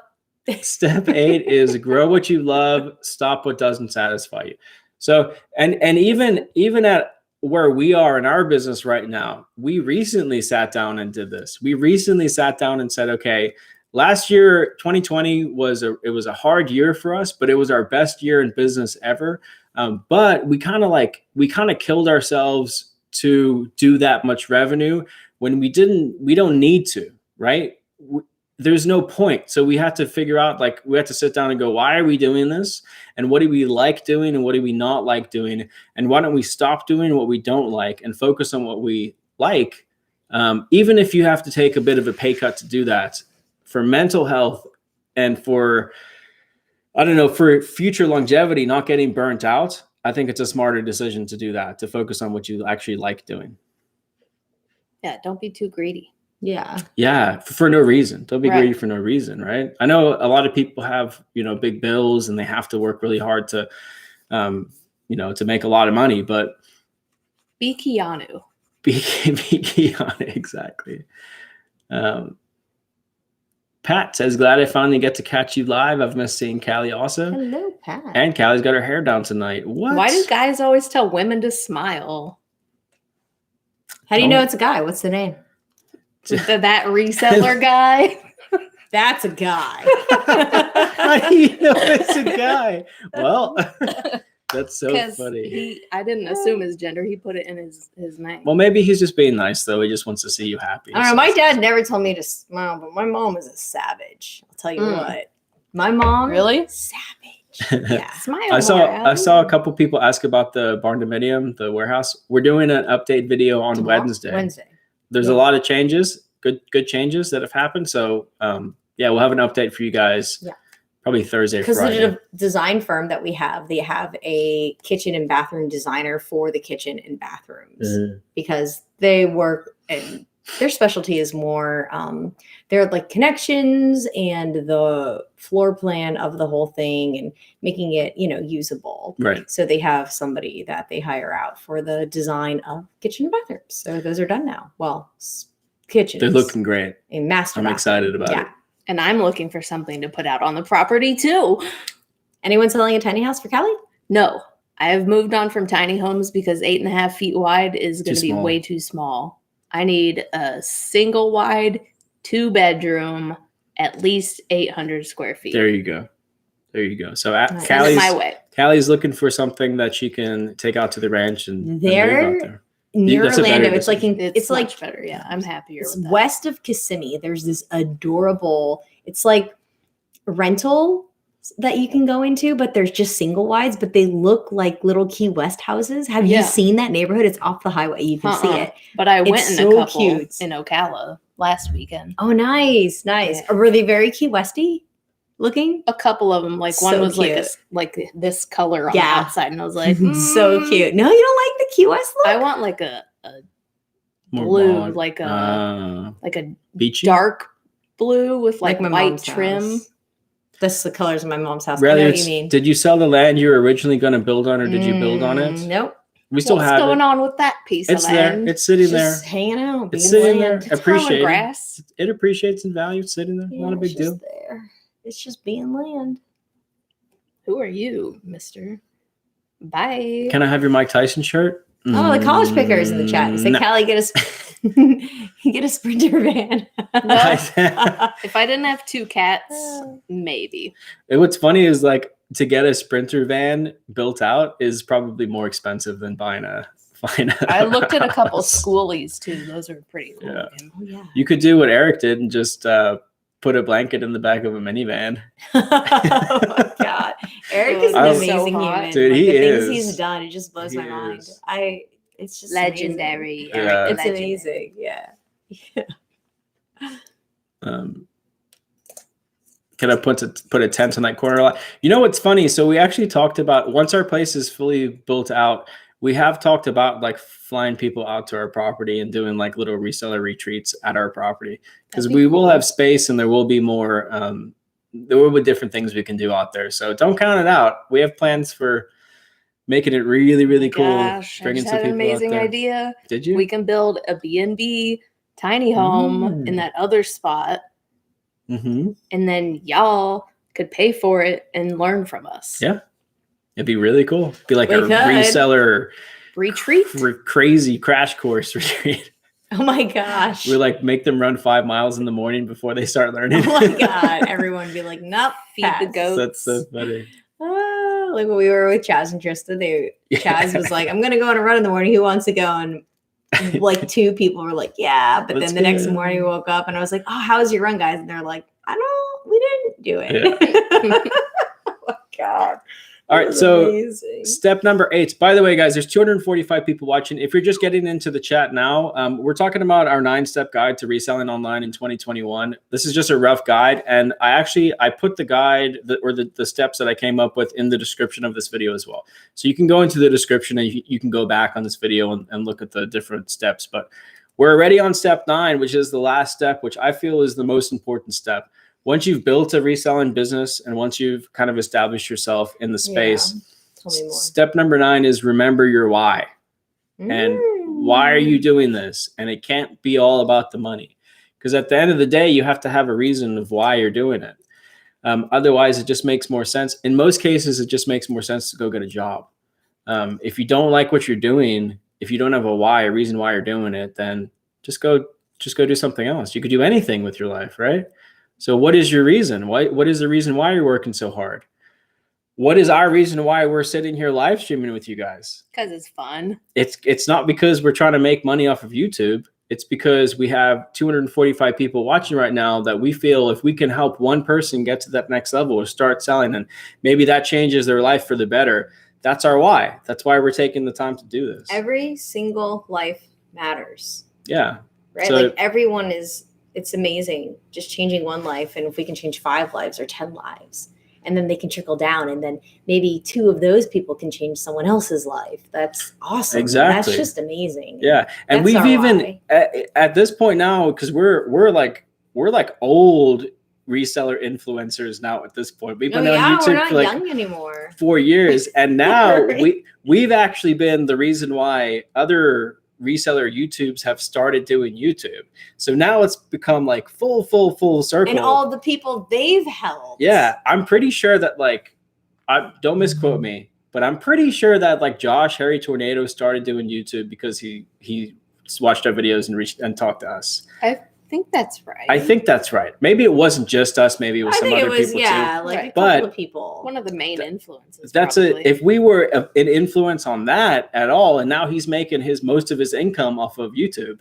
step 8 is grow what you love, stop what doesn't satisfy you. So, and even at where we are in our business right now, we recently sat down and did this. We recently sat down and said, okay, last year, 2020 was a hard year for us, but it was our best year in business ever. But we kind of killed ourselves to do that much revenue when we don't need to, right? There's no point. So we have to figure out, we have to sit down and go, why are we doing this? And what do we like doing? And what do we not like doing? And why don't we stop doing what we don't like and focus on what we like? Even if you have to take a bit of a pay cut to do that, for mental health and for future longevity, not getting burnt out, I think it's a smarter decision to do that, to focus on what you actually like doing. Yeah, don't be too greedy. Yeah. Yeah, for no reason. Don't be Right. greedy for no reason, right? I know a lot of people have, big bills and they have to work really hard to, to make a lot of money, but Be Keanu. be Keanu, exactly. Pat says, glad I finally get to catch you live. I've missed seeing Callie also. Hello, Pat. And Callie's got her hair down tonight. What? Why do guys always tell women to smile? How do you know it's a guy? What's the name? That reseller guy. That's a guy. How do you know it's a guy? Well, that's so funny. I didn't assume his gender. He put it in his name. Well, maybe he's just being nice, though. He just wants to see you happy. I don't know. My dad never told me to smile, but my mom is a savage. I'll tell you what. My mom, Really? savage. Yeah. Smile. I more, saw a couple people ask about the barn dominium, the warehouse. We're doing an update video on Tomorrow? Wednesday. There's a lot of changes, good changes that have happened. So we'll have an update for you guys. Yeah. Probably Thursday, Because Friday. the design firm that we have, they have a kitchen and bathroom designer for the kitchen and bathrooms because they work and their specialty is more they're like connections and the floor plan of the whole thing and making it, usable. Right. So they have somebody that they hire out for the design of kitchen and bathrooms. So those are done now. Well, kitchens. They're looking great. A master I'm bathroom. excited about it. And I'm looking for something to put out on the property too. Anyone selling a tiny house for Callie? No, I have moved on from tiny homes because 8.5 feet wide is going to be small. way too small. I need a single wide, 2-bedroom, at least 800 square feet. There you go. So Nice. Send it my way. Callie's looking for something that she can take out to the ranch and move out there. Near That's a better Orlando, it's like decision. it's like much better. Yeah, I'm happier it's with that. west of Kissimmee. There's this adorable. It's like rental that you can go into, but there's just single wides, but they look like little Key West houses. Have you seen that neighborhood? It's off the highway. You can see it. But I went It's in so a couple cute. in Ocala last weekend. Oh, nice. Yeah. Were they very Key Westy looking? A couple of them, like one So was cute. like this color on Yeah. the outside, and I was like, So cute. No, you don't like the Key West look? I want like a More blue, blonde. like a Beachy. dark blue with like my white mom's trim. house. That's the colors of my mom's house. I know Ralli, what you mean. did you sell the land you were originally going to build on, or did you build on it? Nope. We still What's have going it. on with that piece It's of there. land? It's sitting Just there. hanging out. It's being sitting there. land. It's growing Appreciate grass. it appreciates in value. It's sitting there. Not a big it's deal. just there. It's just being land. Who are you, Mister? Bye. Can I have your Mike Tyson shirt? Oh, the college pickers in the chat. Say, No. Callie, get a Sprinter van. If I didn't have 2 cats, maybe. And what's funny is to get a Sprinter van built out is probably more expensive than buying a. I looked at a couple house. schoolies too. Those are pretty cool. Yeah. looking. Oh, yeah. You could do what Eric did and just put a blanket in the back of a minivan. Oh my God. Eric is an I- amazing So hot. human. Dude, like, he the things is. he's done, it just blows He my mind. is. It's just Legendary. Yeah. Eric, It's legendary. amazing. Yeah. Can I put a tent in that corner lot? You know what's funny? So we actually talked about, once our place is fully built out, we have talked about like flying people out to our property and doing like little reseller retreats at our property, because That'd be we will cool. have space and there will be more. There will be different things we can do out there. So don't count it out. We have plans for making it really, really cool. Gosh, I Bringing just some had an people out amazing there. idea. Did you? We can build a B&B tiny home in that other spot, Mm-hmm. and then y'all could pay for it and learn from us. Yeah. It'd be really cool. Be like We a could. reseller Retreat. crazy crash course retreat. Oh my gosh. We like make them run 5 miles in the morning before they start learning. Oh my god. Everyone would be like, nope, Feed the pass. goats. That's so funny. Like when we were with Chaz and Trista, Chaz was like, I'm gonna go on a run in the morning. Who wants to go? And like 2 people were like, yeah. But Let's then the next go. morning we woke up and I was like, oh, how was your run, guys? And they're like, we didn't do it. Oh my god. All right, That was so amazing. step number 8. By the way, guys, there's 245 people watching. If you're just getting into the chat now, we're talking about our 9-step guide to reselling online in 2021. This is just a rough guide, and I put the guide the steps that I came up with in the description of this video as well. So you can go into the description and you can go back on this video and look at the different steps. But we're already on step 9, which is the last step, which I feel is the most important step. Once you've built a reselling business and once you've kind of established yourself in the space, Tell me more. step number 9 is remember your why. And why are you doing this? And it can't be all about the money, because at the end of the day, you have to have a reason of why you're doing it. Otherwise, it just makes more sense. In most cases, it just makes more sense to go get a job. If you don't like what you're doing, if you don't have a reason why you're doing it, then just go do something else. You could do anything with your life, right? So what is your reason? What is the reason why you're working so hard? What is our reason why we're sitting here live streaming with you guys? Because it's fun. It's not because we're trying to make money off of YouTube. It's because we have 245 people watching right now that we feel if we can help one person get to that next level or start selling, and maybe that changes their life for the better. That's our why. That's why we're taking the time to do this. Every single life matters. Yeah. Right? So- like everyone it's amazing just changing one life. And if we can change 5 lives or 10 lives, and then they can trickle down, and then maybe 2 of those people can change someone else's life. That's awesome. Exactly. That's just amazing. Yeah. And That's we've our even why. at this point now, because we're like old reseller influencers now at this point. We've been on we're YouTube not for like young anymore. 4 years. And now Right. we've actually been the reason why other reseller YouTubes have started doing YouTube. So now it's become like full circle. And all the people they've helped. Yeah, I'm pretty sure that don't misquote me, but I'm pretty sure that like Josh Harry Tornado started doing YouTube because he watched our videos and talked to us. I think that's right. I think that's right. Maybe it wasn't just us. Maybe it was I some think other it was, people yeah, too. like Right. a couple But of people. one of the main influences. That's probably. it. If we were an influence on that at all, and now he's making most of his income off of YouTube,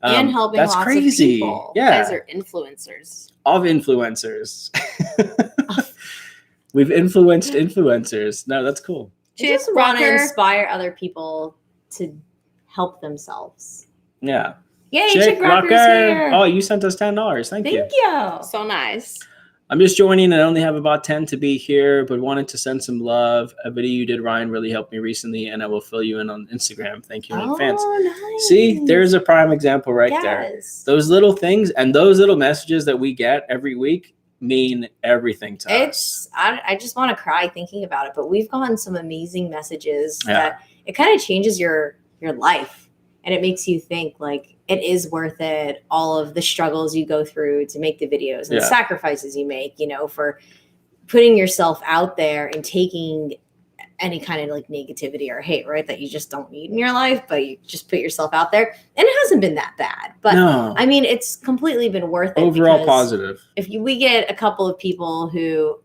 And helping that's lots of crazy. people. You Yeah, guys are influencers. of influencers. We've influenced influencers. No, that's cool. You just want to Rocker. inspire other people to help themselves. Yeah. Yay, Chick Chick Rocker's here. Oh, you sent us $10. Thank you. Thank you. So nice. I'm just joining. I only have about 10 to be here, but wanted to send some love. A video you did, Ryan, really helped me recently, and I will fill you in on Instagram. Thank you in advance. Nice. See, there's a prime example right there. Yes. Those little things and those little messages that we get every week mean everything to us. I just want to cry thinking about it, but we've gotten some amazing messages Yeah. that it kind of changes your life, and it makes you think like it is worth it, all of the struggles you go through to make the videos and Yeah. the sacrifices you make, for putting yourself out there and taking any kind of like negativity or hate, right, that you just don't need in your life, but you just put yourself out there. And it hasn't been that bad, but No. I mean, it's completely been worth it. Overall because positive. if we get a couple of people who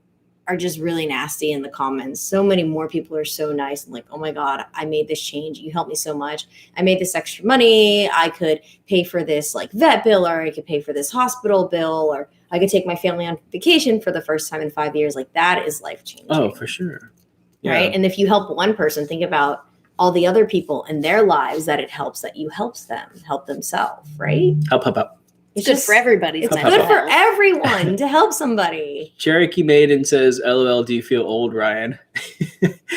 are just really nasty in the comments, so many more people are so nice and like, oh my God, I made this change. You helped me so much. I made this extra money. I could pay for this like vet bill, or I could pay for this hospital bill, or I could take my family on vacation for the first time in 5 years. Like that is life changing. Oh, for sure. Yeah. Right. And if you help one person, think about all the other people in their lives that it helps, that you helps them help themselves. Right. Help. It's good for everybody. It's good for everyone to help somebody. Cherokee Maiden says, LOL, do you feel old, Ryan?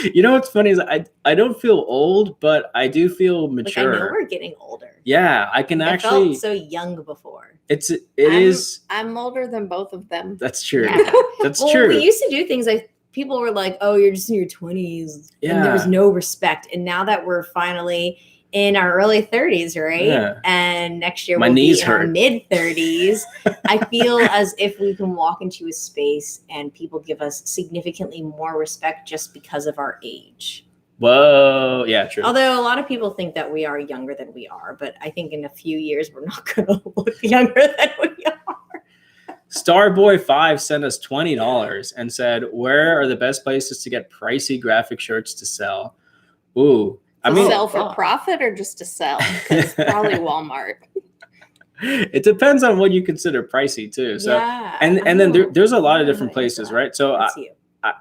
You know what's funny is I don't feel old, but I do feel mature. Like I know we're getting older. Yeah, I can actually. I felt so young before. It is. I'm older than both of them. That's true. Yeah. That's well, true. We used to do things like people were like, "Oh, you're just in your 20s," Yeah. and there was no respect. And now that we're finally in our early 30s, right? Yeah. And next year My we'll knees be in our hurt. mid 30s. I feel as if we can walk into a space and people give us significantly more respect just because of our age. Whoa. Yeah, true. Although a lot of people think that we are younger than we are, but I think in a few years we're not going to look younger than we are. Starboy5 sent us $20 and said, where are the best places to get pricey graphic shirts to sell? Ooh. I mean, sell for profit or just to sell? Because probably Walmart. It depends on what you consider pricey too. So, yeah, and then there's a lot of different places, right? So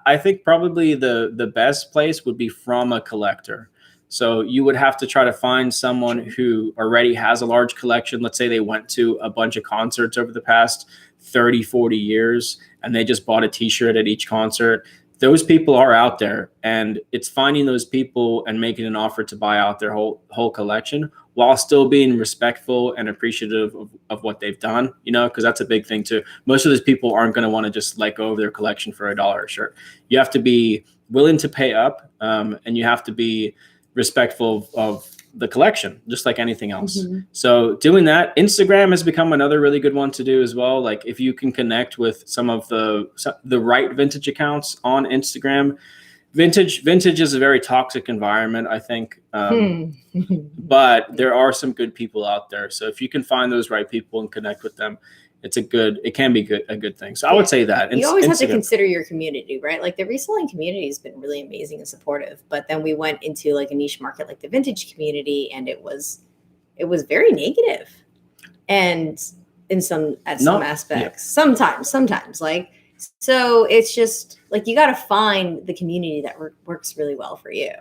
I think probably the best place would be from a collector. So you would have to try to find someone who already has a large collection. Let's say they went to a bunch of concerts over the past 30, 40 years, and they just bought a t-shirt at each concert. Those people are out there, and it's finding those people and making an offer to buy out their whole collection while still being respectful and appreciative of what they've done, you know, because that's a big thing too. Most of those people aren't going to want to just let go of their collection for $1 a shirt. You have to be willing to pay up, and you have to be respectful of the collection, just like anything else. Mm-hmm. So doing that, Instagram has become another really good one to do as well. Like if you can connect with some of the right vintage accounts on Instagram. Vintage is a very toxic environment, I think. But there are some good people out there. So if you can find those right people and connect with them, it can be a good thing. So I would say that. You always have to consider your community, right? Like the reselling community has been really amazing and supportive, but then we went into like a niche market like the vintage community, and it was very negative. And in some aspects, yeah. Sometimes like, so it's just like, you got to find the community that works really well for you.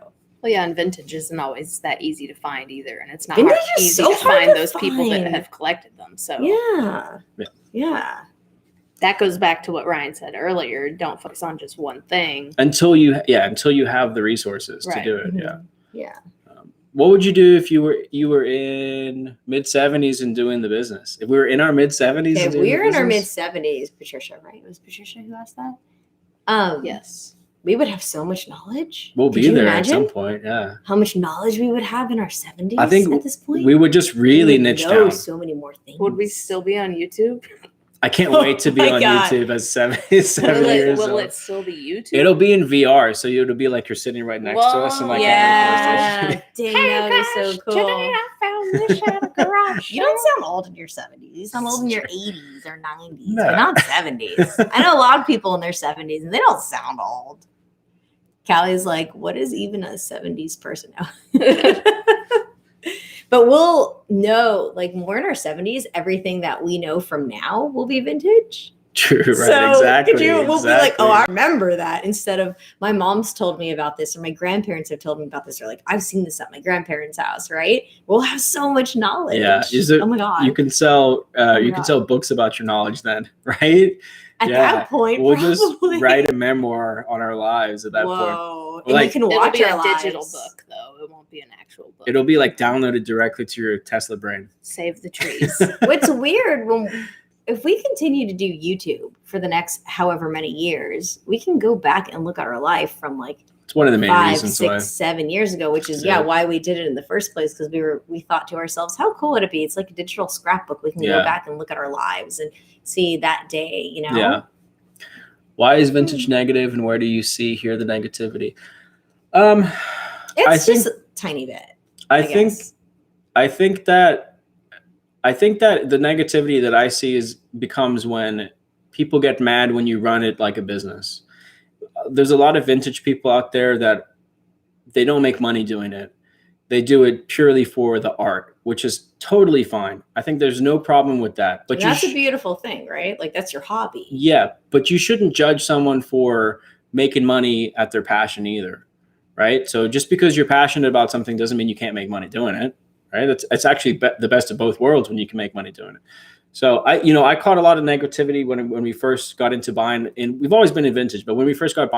Well, yeah, and vintage isn't always that easy to find either, and it's not easy to find those people that have collected them. So yeah, that goes back to what Ryan said earlier. Don't focus on just one thing until you have the resources to do it. Mm-hmm. Yeah. What would you do if you were in mid-70s and doing the business? If we were in our mid-70s, if we were in our mid-70s, Patricia, right? It was Patricia who asked that. Yes. We would have so much knowledge. We'll be there at some point, yeah. How much knowledge we would have in our 70s I think at this point? We would just really niche down. So many more things. Would we still be on YouTube? I can't wait to be on YouTube as 7 years old. Will it still be YouTube? It'll be in VR, so it'll be like you're sitting right next to us. And like, yeah. Dang, that is so cool. Today I found this at a garage. You don't sound old in your 70s. You sound old in your 80s or 90s, but not 70s. I know a lot of people in their 70s, and they don't sound old. Callie's like, what is even a 70s person now? But we'll know, like, more in our 70s, everything that we know from now will be vintage. True, right, so exactly. We'll be like, oh, I remember that. Instead of my mom's told me about this, or my grandparents have told me about this, or like, I've seen this at my grandparents' house, right? We'll have so much knowledge. Yeah. Oh my God. You can sell sell books about your knowledge then, right? At that point, we'll just write a memoir on our lives at that point. And you can watch It'll be our a digital book, though. It won't be an actual book. It'll be like downloaded directly to your Tesla brain. Save the trees. What's weird, if we continue to do YouTube for the next however many years, we can go back and look at our life from like it's one of the main 5, reasons 6, 7 years ago, which is why we did it in the first place, because we thought to ourselves, how cool would it be? It's like a digital scrapbook. We can go back and look at our lives and see that day, you know? Yeah. Why is vintage negative, and where do you hear the negativity? It's just a tiny bit. I think that the negativity that I see becomes when people get mad when you run it like a business. There's a lot of vintage people out there that they don't make money doing it. They do it purely for the art. which is totally fine. I think there's no problem with that. But And that's a beautiful thing, right? Like that's your hobby. Yeah, but you shouldn't judge someone for making money at their passion either, right? So just because you're passionate about something doesn't mean you can't make money doing it, right? It's actually the best of both worlds when you can make money doing it. So I caught a lot of negativity when we first got into buying, and we've always been in vintage, but when we first got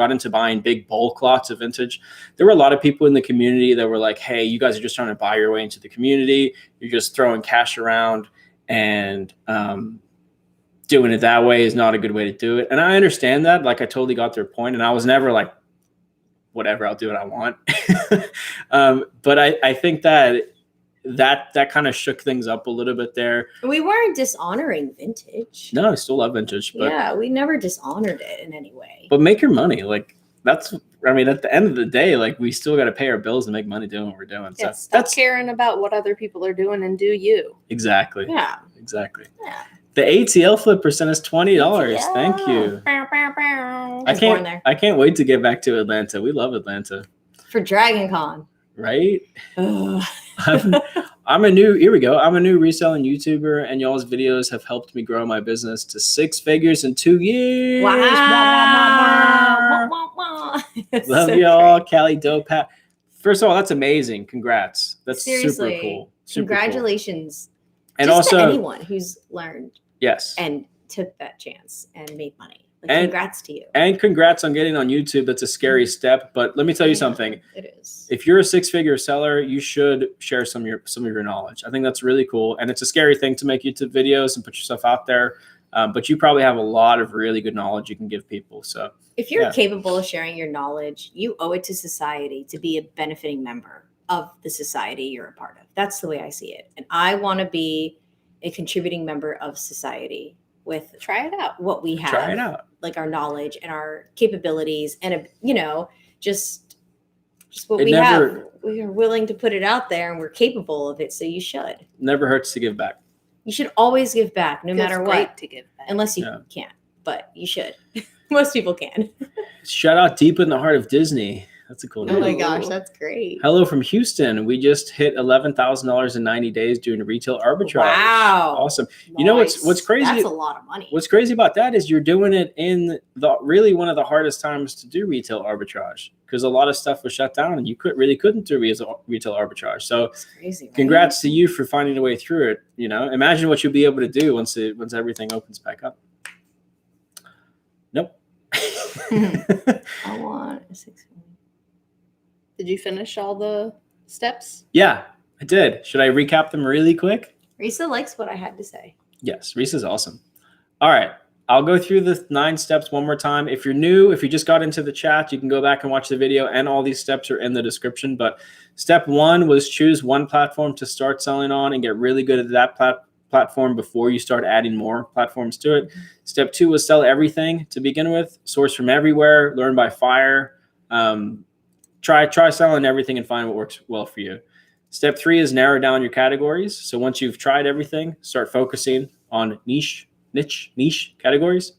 into buying big bulk lots of vintage, there were a lot of people in the community that were like, "Hey, you guys are just trying to buy your way into the community. You're just throwing cash around, and doing it that way is not a good way to do it." And I understand that. Like, I totally got their point, and I was never like, "Whatever, I'll do what I want." But I think that kind of shook things up a little bit there. We weren't dishonoring vintage. No, I still love vintage, but yeah, we never dishonored it in any way. But make your money. Like, that's, I mean, at the end of the day, like, we still got to pay our bills and make money doing what we're doing. So stop caring about what other people are doing and do you. Exactly. Yeah. Exactly. Yeah. The ATL flipper sent us $20. Thank you. I can't wait to get back to Atlanta. We love Atlanta. For Dragon Con. Right? I'm a new reselling YouTuber, and y'all's videos have helped me grow my business to 6 figures in 2 years. Wow. Love y'all, Callie Dopat. First of all, that's amazing. Congrats. That's seriously super cool. Congratulations. Cool. And just also to anyone who's learned. Yes. And took that chance and made money. Like, congrats to you. And congrats on getting on YouTube. That's a scary step, but let me tell you something. It is. If you're a 6-figure seller, you should share some of your knowledge. I think that's really cool. And it's a scary thing to make YouTube videos and put yourself out there. But you probably have a lot of really good knowledge you can give people. So if you're capable of sharing your knowledge, you owe it to society to be a benefiting member of the society you're a part of. That's the way I see it. And I want to be a contributing member of society with try it out. What we have. Try it out. Like our knowledge and our capabilities and, just what we have. We are willing to put it out there and we're capable of it. So you should. Never hurts to give back. You should always give back no matter what. To give back. Unless you can't, but you should. Most people can. Shout out deep in the heart of Disney. That's a cool name. Oh my gosh, that's great. Hello from Houston. We just hit $11,000 in 90 days doing retail arbitrage. Wow. Awesome. Nice. You know what's crazy? That's a lot of money. What's crazy about that is you're doing it in really one of the hardest times to do retail arbitrage, because a lot of stuff was shut down and you couldn't do retail arbitrage. So it's crazy, right? Congrats to you for finding a way through it. Imagine what you'll be able to do once everything opens back up. Nope. I want a 6. Did you finish all the steps? Yeah, I did. Should I recap them really quick? Risa likes what I had to say. Yes, Risa's awesome. All right. I'll go through the 9 steps one more time. If you're new, if you just got into the chat, you can go back and watch the video, and all these steps are in the description. But step 1 was choose one platform to start selling on and get really good at that platform before you start adding more platforms to it. Step 2 was sell everything to begin with, source from everywhere, learn by fire. Try selling everything and find what works well for you. Step 3 is narrow down your categories. So once you've tried everything, start focusing on niche categories.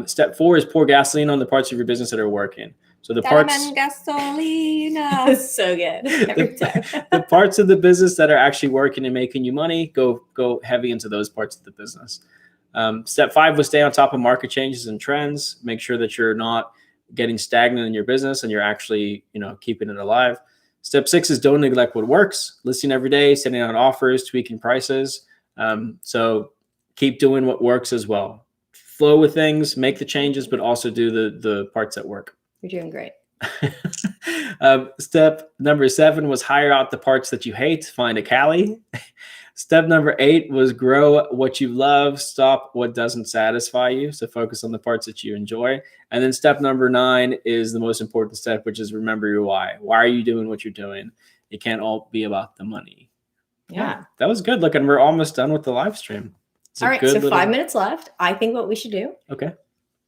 Step 4 is pour gasoline on the parts of your business that are working. So the parts, gasolina. So good. Every time. The parts of the business that are actually working and making you money, go heavy into those parts of the business. Step 5 was stay on top of market changes and trends. Make sure that you're not getting stagnant in your business and you're actually, keeping it alive. Step 6 is don't neglect what works. Listing every day, sending out offers, tweaking prices. So keep doing what works as well. Flow with things, make the changes, but also do the parts that work. You're doing great. Step number 7 was hire out the parts that you hate. Find a Callie. Step number 8 was grow what you love. Stop what doesn't satisfy you. So focus on the parts that you enjoy. And then step number 9 is the most important step, which is remember your why. Why are you doing what you're doing? It can't all be about the money. Yeah. That was good. Look, and we're almost done with the live stream. All right. So 5 minutes left. I think what we should do. Okay.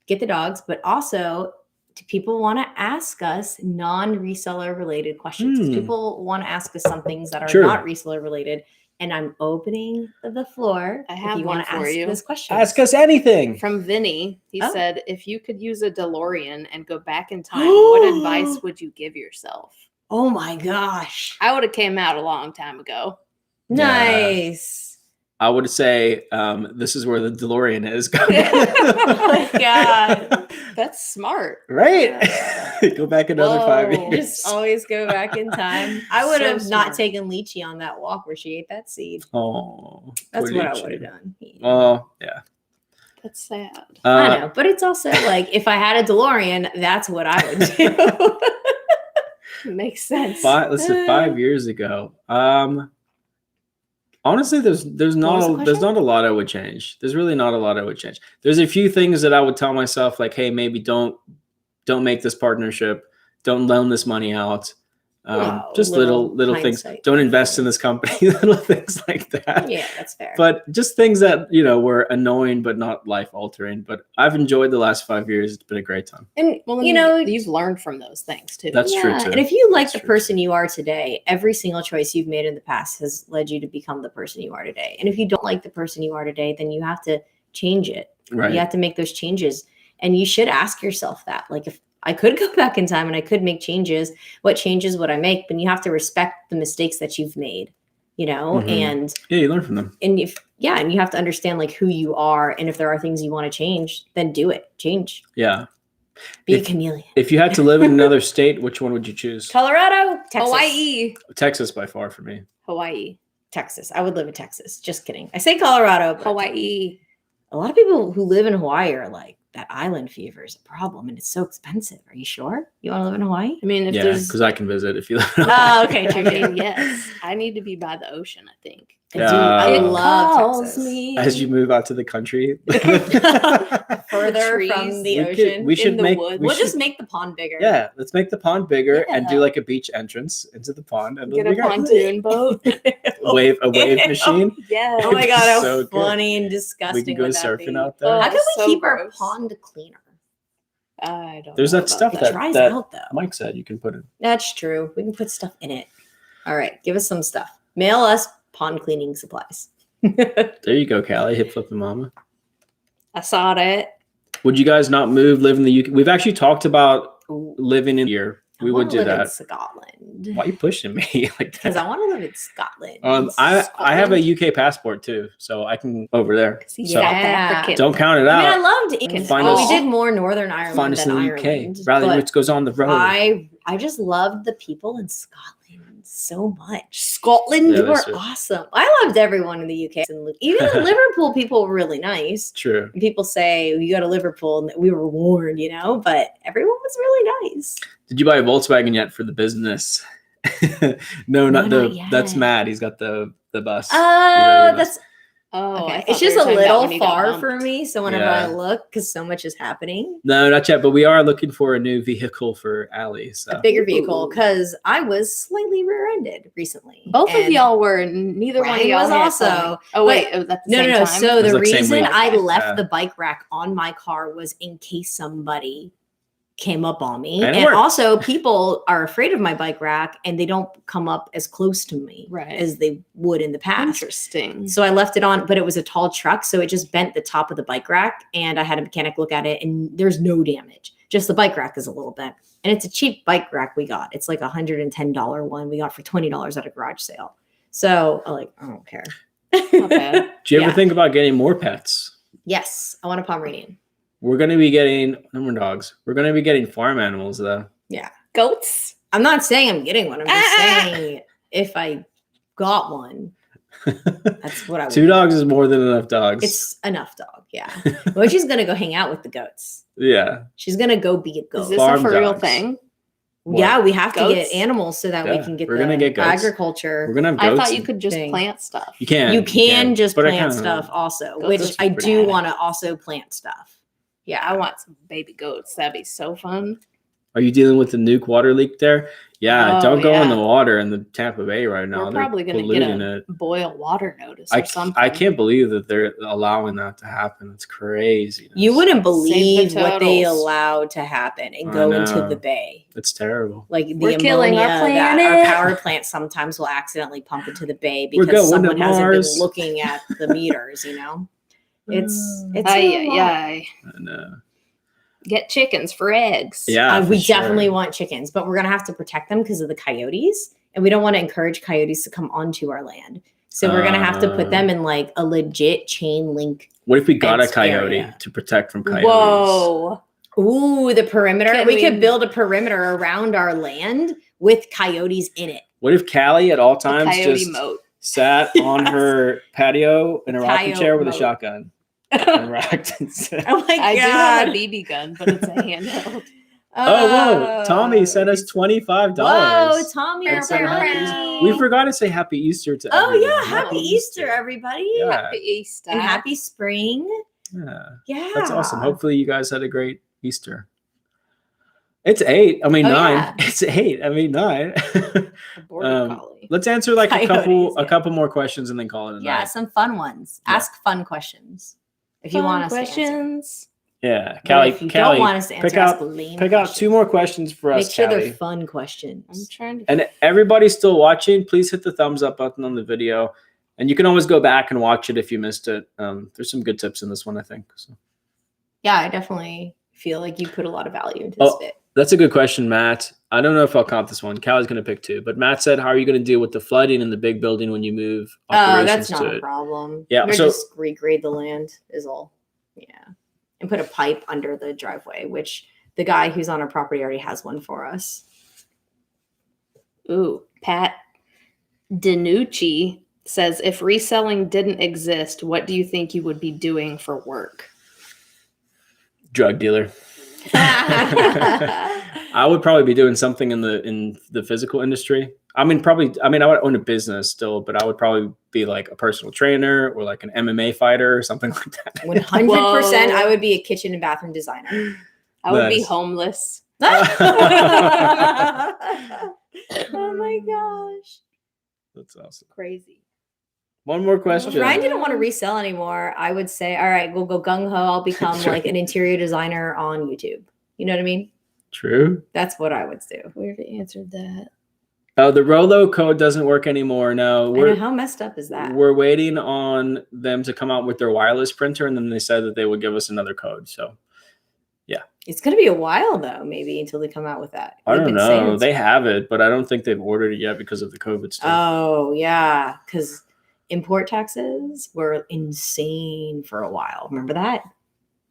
Get the dogs, but also do people want to ask us non-reseller related questions? People want to ask us some things that are not reseller related. And I'm opening the floor. I have if you one want to for ask you. this question. Ask us anything. From Vinny, he said, if you could use a DeLorean and go back in time, what advice would you give yourself? Oh my gosh. I would have came out a long time ago. Nice. I would say this is where the DeLorean is. Oh my God. That's smart. Right? Go back another 5 Whoa. years. Just always go back in time. I would So have not smart. taken Lychee on that walk where she ate that seed. Oh, That's poor what I Lychee. would have done. Oh, yeah. That's sad. I know, but it's also like if I had a DeLorean, that's what I would do. Makes sense. Let's say 5 years ago. Honestly, there's was the not question? a lot I would change. There's really not a lot I would change. There's a few things that I would tell myself, like, hey, maybe don't make this partnership. Don't loan this money out. Wow, Just little things. hindsight. Don't invest in this company. Little things like that. Yeah, that's fair. But just things that were annoying but not life altering. But I've enjoyed the last 5 years. It's been a great time. and Well, you've you've learned from those things too. That's true too. And if you like That's the true. person you are today, every single choice you've made in the past has led you to become the person you are today. And if you don't like the person you are today, then you have to change it. Right. You have to make those changes. And you should ask yourself that. Like, if I could go back in time and I could make changes, what changes would I make? But you have to respect the mistakes that you've made, Mhm. and Yeah, you learn from them. and and you have to understand like who you are. And if there are things you want to change, then do it. Change. Yeah. Be a If- chameleon. If you had to live in another state, which one would you choose? Colorado, Texas. Hawaii. Texas by far for me. Hawaii. Texas. I would live in Texas. Just kidding. I say Colorado, but Hawaii. a lot of people who live in Hawaii are like, that island fever is a problem and it's so expensive. Are you sure you want to live in Hawaii? I mean, if Yeah, there's because I can visit if you live. Oh, okay. I True. mean, yes. I need to be by the ocean, I think. I It love calls Texas. me. As you move out to the country, Further trees. from the We ocean. should the make. woods. We We'll should, just make the pond bigger. yeah, let's make the pond bigger and do Yeah. like a beach entrance into the pond and Get it'll a be great. pontoon boat. a wave Ew. machine. Yeah. Oh my god, how So good. funny and disgusting We can go would that surfing be? out there. Oh, How can we so keep our gross. pond cleaner? I don't There's know that about stuff It that- dries out though. Mike said you can put it. That's true. We can put stuff in it. All right, give us some stuff. Mail us pond cleaning supplies. There you go, Callie. Hip flip the mama. I saw it. Would you guys not live in the UK? We've actually talked about living in here. I We would wanna do live in that. Scotland. Why are you pushing me like Because that? I want to live in Scotland. I have a UK passport too, so I can over there. He's So South Yeah. African. don't count it I mean, I out. loved England. Find We us- did more Northern Ireland Find us than in the Ireland. UK. Rally but Roots goes on the road. I just loved the people in Scotland so much. Scotland. Yeah, You were that's it. awesome. I loved everyone in the UK. And even the Liverpool people were really nice. True. And people say you go to Liverpool and we were warned, but everyone was really nice. Did you buy a Volkswagen yet for the business? No, not not That's yet. Matt. He's got the bus. You know, the bus. That's Oh, I okay. thought It's we just were a talking about little when you got far bumped. for me. So whenever Yeah. I look, because so much is happening, No, not yet. But we are looking for a new vehicle for Allie. So a bigger vehicle, Ooh. because I was slightly rear-ended recently. Both of And- y'all were. Neither one of Ryan y'all was had also- something. Oh wait, it was at the No, same no, no. time. So It was the like same reason week. I left Yeah. the bike rack on my car was in case somebody came up on me. And it And worked. also people are afraid of my bike rack and they don't come up as close to me Right. as they would in the past. Interesting. So I left it on, but it was a tall truck. So it just bent the top of the bike rack and I had a mechanic look at it and there's no damage. Just the bike rack is a little bent. And it's a cheap bike rack we got. It's like $110 one we got for $20 at a garage sale. So I don't care. Not bad. do you ever Yeah. think about getting more pets? Yes, I want a Pomeranian. We're going to be getting no more dogs. We're going to be getting farm animals though. Goats. I'm not saying I'm getting one. I'm just Ah! saying if I got one, that's what I would. 2 dogs is more than enough dogs. It's enough dog, yeah. Well, she's gonna go hang out with the goats. yeah. She's gonna go be a goat. Is this Farm a for real dogs. thing? Yeah, we have to get Goats? animals so that we Yeah, can get we're the gonna get goats. agriculture. We're going to have I goats. thought you could just thing. plant stuff. You can. You can just but I plant kinda- stuff also, Goats which are I pretty do bad. want to also plant stuff. Yeah, I want some baby goats. That'd be so fun. Are you dealing with the nuke water leak there? Yeah, Oh, don't go in yeah. the water in the Tampa Bay right now. We're They're probably going to polluting get a it. boil water notice or something. I can't believe that they're allowing that to happen. It's crazy. you wouldn't believe the what they turtles. allowed to happen and I go into know. the bay. It's terrible. Like the We're killing our ammonia that planet. our power plant sometimes will accidentally pump into the bay We're because going to someone hasn't Mars. been looking at the meters. It's Ay, a ay, lot. ay. And, Get chickens for eggs. Yeah, we for sure. definitely want chickens, but we're going to have to protect them because of the coyotes. And we don't want to encourage coyotes to come onto our land. So we're going to have to put them in like a legit chain link. What if we got a fenced coyote area. to protect from coyotes? Whoa. Ooh, the perimeter. Can We we- could build a perimeter around our land with coyotes in it. What if Callie at all A times coyote just moat. sat on her patio in a rocking Coyote chair with a moat. shotgun and rocked and said, Oh my I do have a God. BB gun, but it's a handheld. "Oh, whoa! Tommy sent us $25." Whoa, Tommy. And our said friend. We forgot to say Happy Easter to Oh, everyone. yeah. Happy Easter, everybody. Yeah. Happy Easter. And happy spring. Yeah, Yeah. that's awesome. Hopefully, you guys had a great Easter. It's 8. I mean, Oh, 9. yeah. It's 8. I mean, 9. A border collie. Let's answer like a Coyotes, yeah. couple more questions and then call it a Yeah, night. some fun ones. Yeah. Ask fun questions if you Fun want us to answer. questions. Yeah, But Callie, if you don't want us to answer, pick out ask lame pick out questions. 2 more questions for us, Make sure Callie. they're fun I'm questions. trying to. And everybody still watching, please hit the thumbs up button on the video. And you can always go back and watch it if you missed it. There's some good tips in this one, I think. So. Yeah, I definitely feel like you put a lot of value into this bit. That's a good question, Matt. I don't know if I'll count this one. Callie's going to pick 2. But Matt said, how are you going to deal with the flooding in the big building when you move Oh, operations that's not to a it? problem. Yeah, Or so- just regrade the land is all. Yeah. And put a pipe under the driveway, which the guy who's on our property already has one for us. Ooh, Pat Danucci says, if reselling didn't exist, what do you think you would be doing for work? Drug dealer. I would probably be doing something in the physical industry. I would own a business still, but I would probably be like a personal trainer or like an MMA fighter or something like that. 100%. Whoa. I would be a kitchen and bathroom designer. I would be Nice. homeless. Oh my gosh. That's awesome. Crazy. One more If question. Ryan didn't want to resell anymore, I would say, all right, we'll go gung ho. I'll become That's like right. an interior designer on YouTube. You know what I mean? True. That's what I would do. We already answered that. Oh, the Rolo code doesn't work anymore. No, I know, how messed up is that? we're waiting on them to come out with their wireless printer, and then they said that they would give us another code. So It's going to be a while, though, maybe until they come out with that. I They've don't been saying know. it's- They have it, but I don't think they've ordered it yet because of the COVID stuff. Oh, yeah. Because import taxes were insane for a while. Remember that?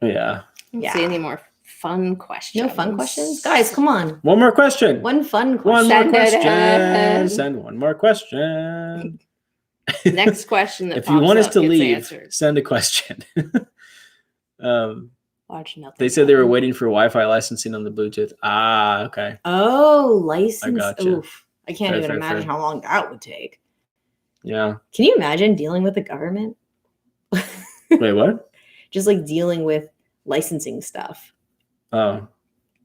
Yeah. Let's Yeah. see any more fun questions. No fun questions? Guys, come on. One more question. One fun One question. more Send it question. in. Send one more question. Next question that If you pops want us up to gets leave, answered. send a question. Watch nothing. They said they were happen. waiting for Wi-Fi licensing on the Bluetooth. Ah, okay. Oh, license. gotcha. Oof. I can't Fair, even fair, imagine fair. how long that would take. Yeah. Can you imagine dealing with the government? Wait, what? Just like dealing with licensing stuff. Oh,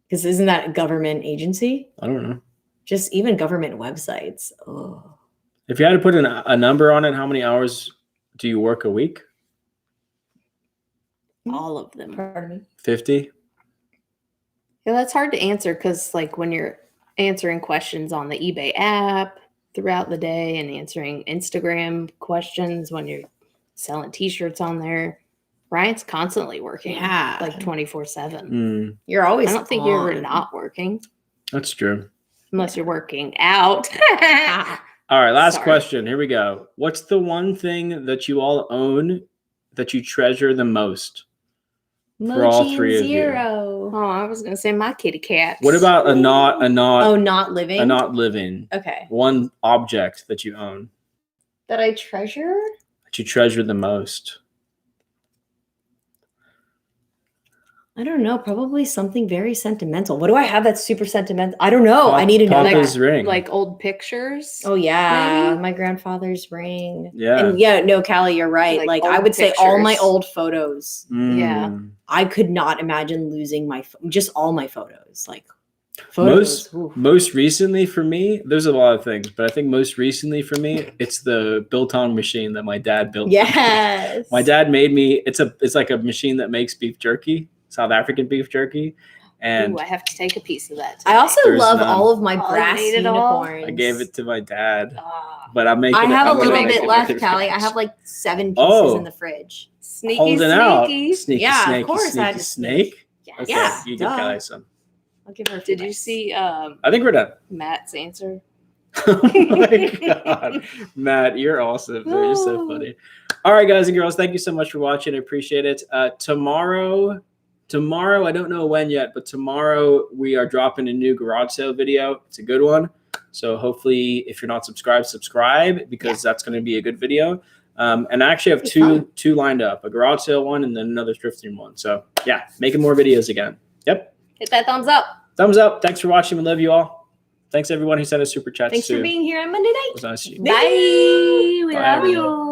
Because isn't that a government agency? I don't know. Just even government websites. Oh. If you had to put a number on it, how many hours do you work a week? All of them. Pardon me. 50? Yeah, that's hard to answer because, like, when you're answering questions on the eBay app throughout the day and answering Instagram questions when you're selling T-shirts on there, Ryan's constantly working. Yeah. like 24/7. You're always I don't think you're ever on. not working That's true. unless you're working out. All right, last Sorry. question. Here we go. What's the one thing that you all own that you treasure the most? For all Mochi three and of you. Zero. Oh, I was gonna say my kitty cat. What about Oh, not living? not living? Okay. One object that you own That I treasure? that you treasure the most? I don't know. Probably something very sentimental. What do I have that's super sentimental? I don't know. I need to know Papa's that. ring. like old pictures? Oh yeah, Maybe? my grandfather's ring. Yeah. And yeah, no, Callie, you're right. Like Like I old would say all my pictures. old photos. Yeah. Mm. I could not imagine losing just all my photos. Like photos. Oof. Most recently for me, there's a lot of things, but I think most recently for me, it's the biltong machine that my dad built. Yes. My dad made me. It's like a machine that makes beef jerky, South African beef jerky, and Ooh, I have to take a piece of that. I also There's love none. all of my Oh, you brass ate it all? unicorns. I gave it to my dad. Ah, But I'm making. I have I'm a gonna little make bit it left, with Callie. I revenge. have like 7 pieces Oh. in the fridge. sneaky, Holding out, sneaky. sneaky, Yeah, of snaky, course I had sneaky to snake. Yes. Okay, Yeah, you give duh. Kelly some. I'll give her a few Did you bites. see I think we're done. Matt's answer? Oh my God. Matt, you're awesome. You're so funny. All right, guys and girls, thank you so much for watching. I appreciate it. Tomorrow, I don't know when yet, but tomorrow we are dropping a new garage sale video. It's a good one. So hopefully, if you're not subscribed, subscribe, because that's going to be a good video. And I actually have two lined up, a garage sale one and then another thrifting one. So yeah, making more videos again. Yep. Hit that thumbs up. Thumbs up. Thanks for watching. We love you all. Thanks everyone who sent us super chats Thanks too. for being here on Monday night. It was nice to see you. Bye. We Bye, love everyone. you.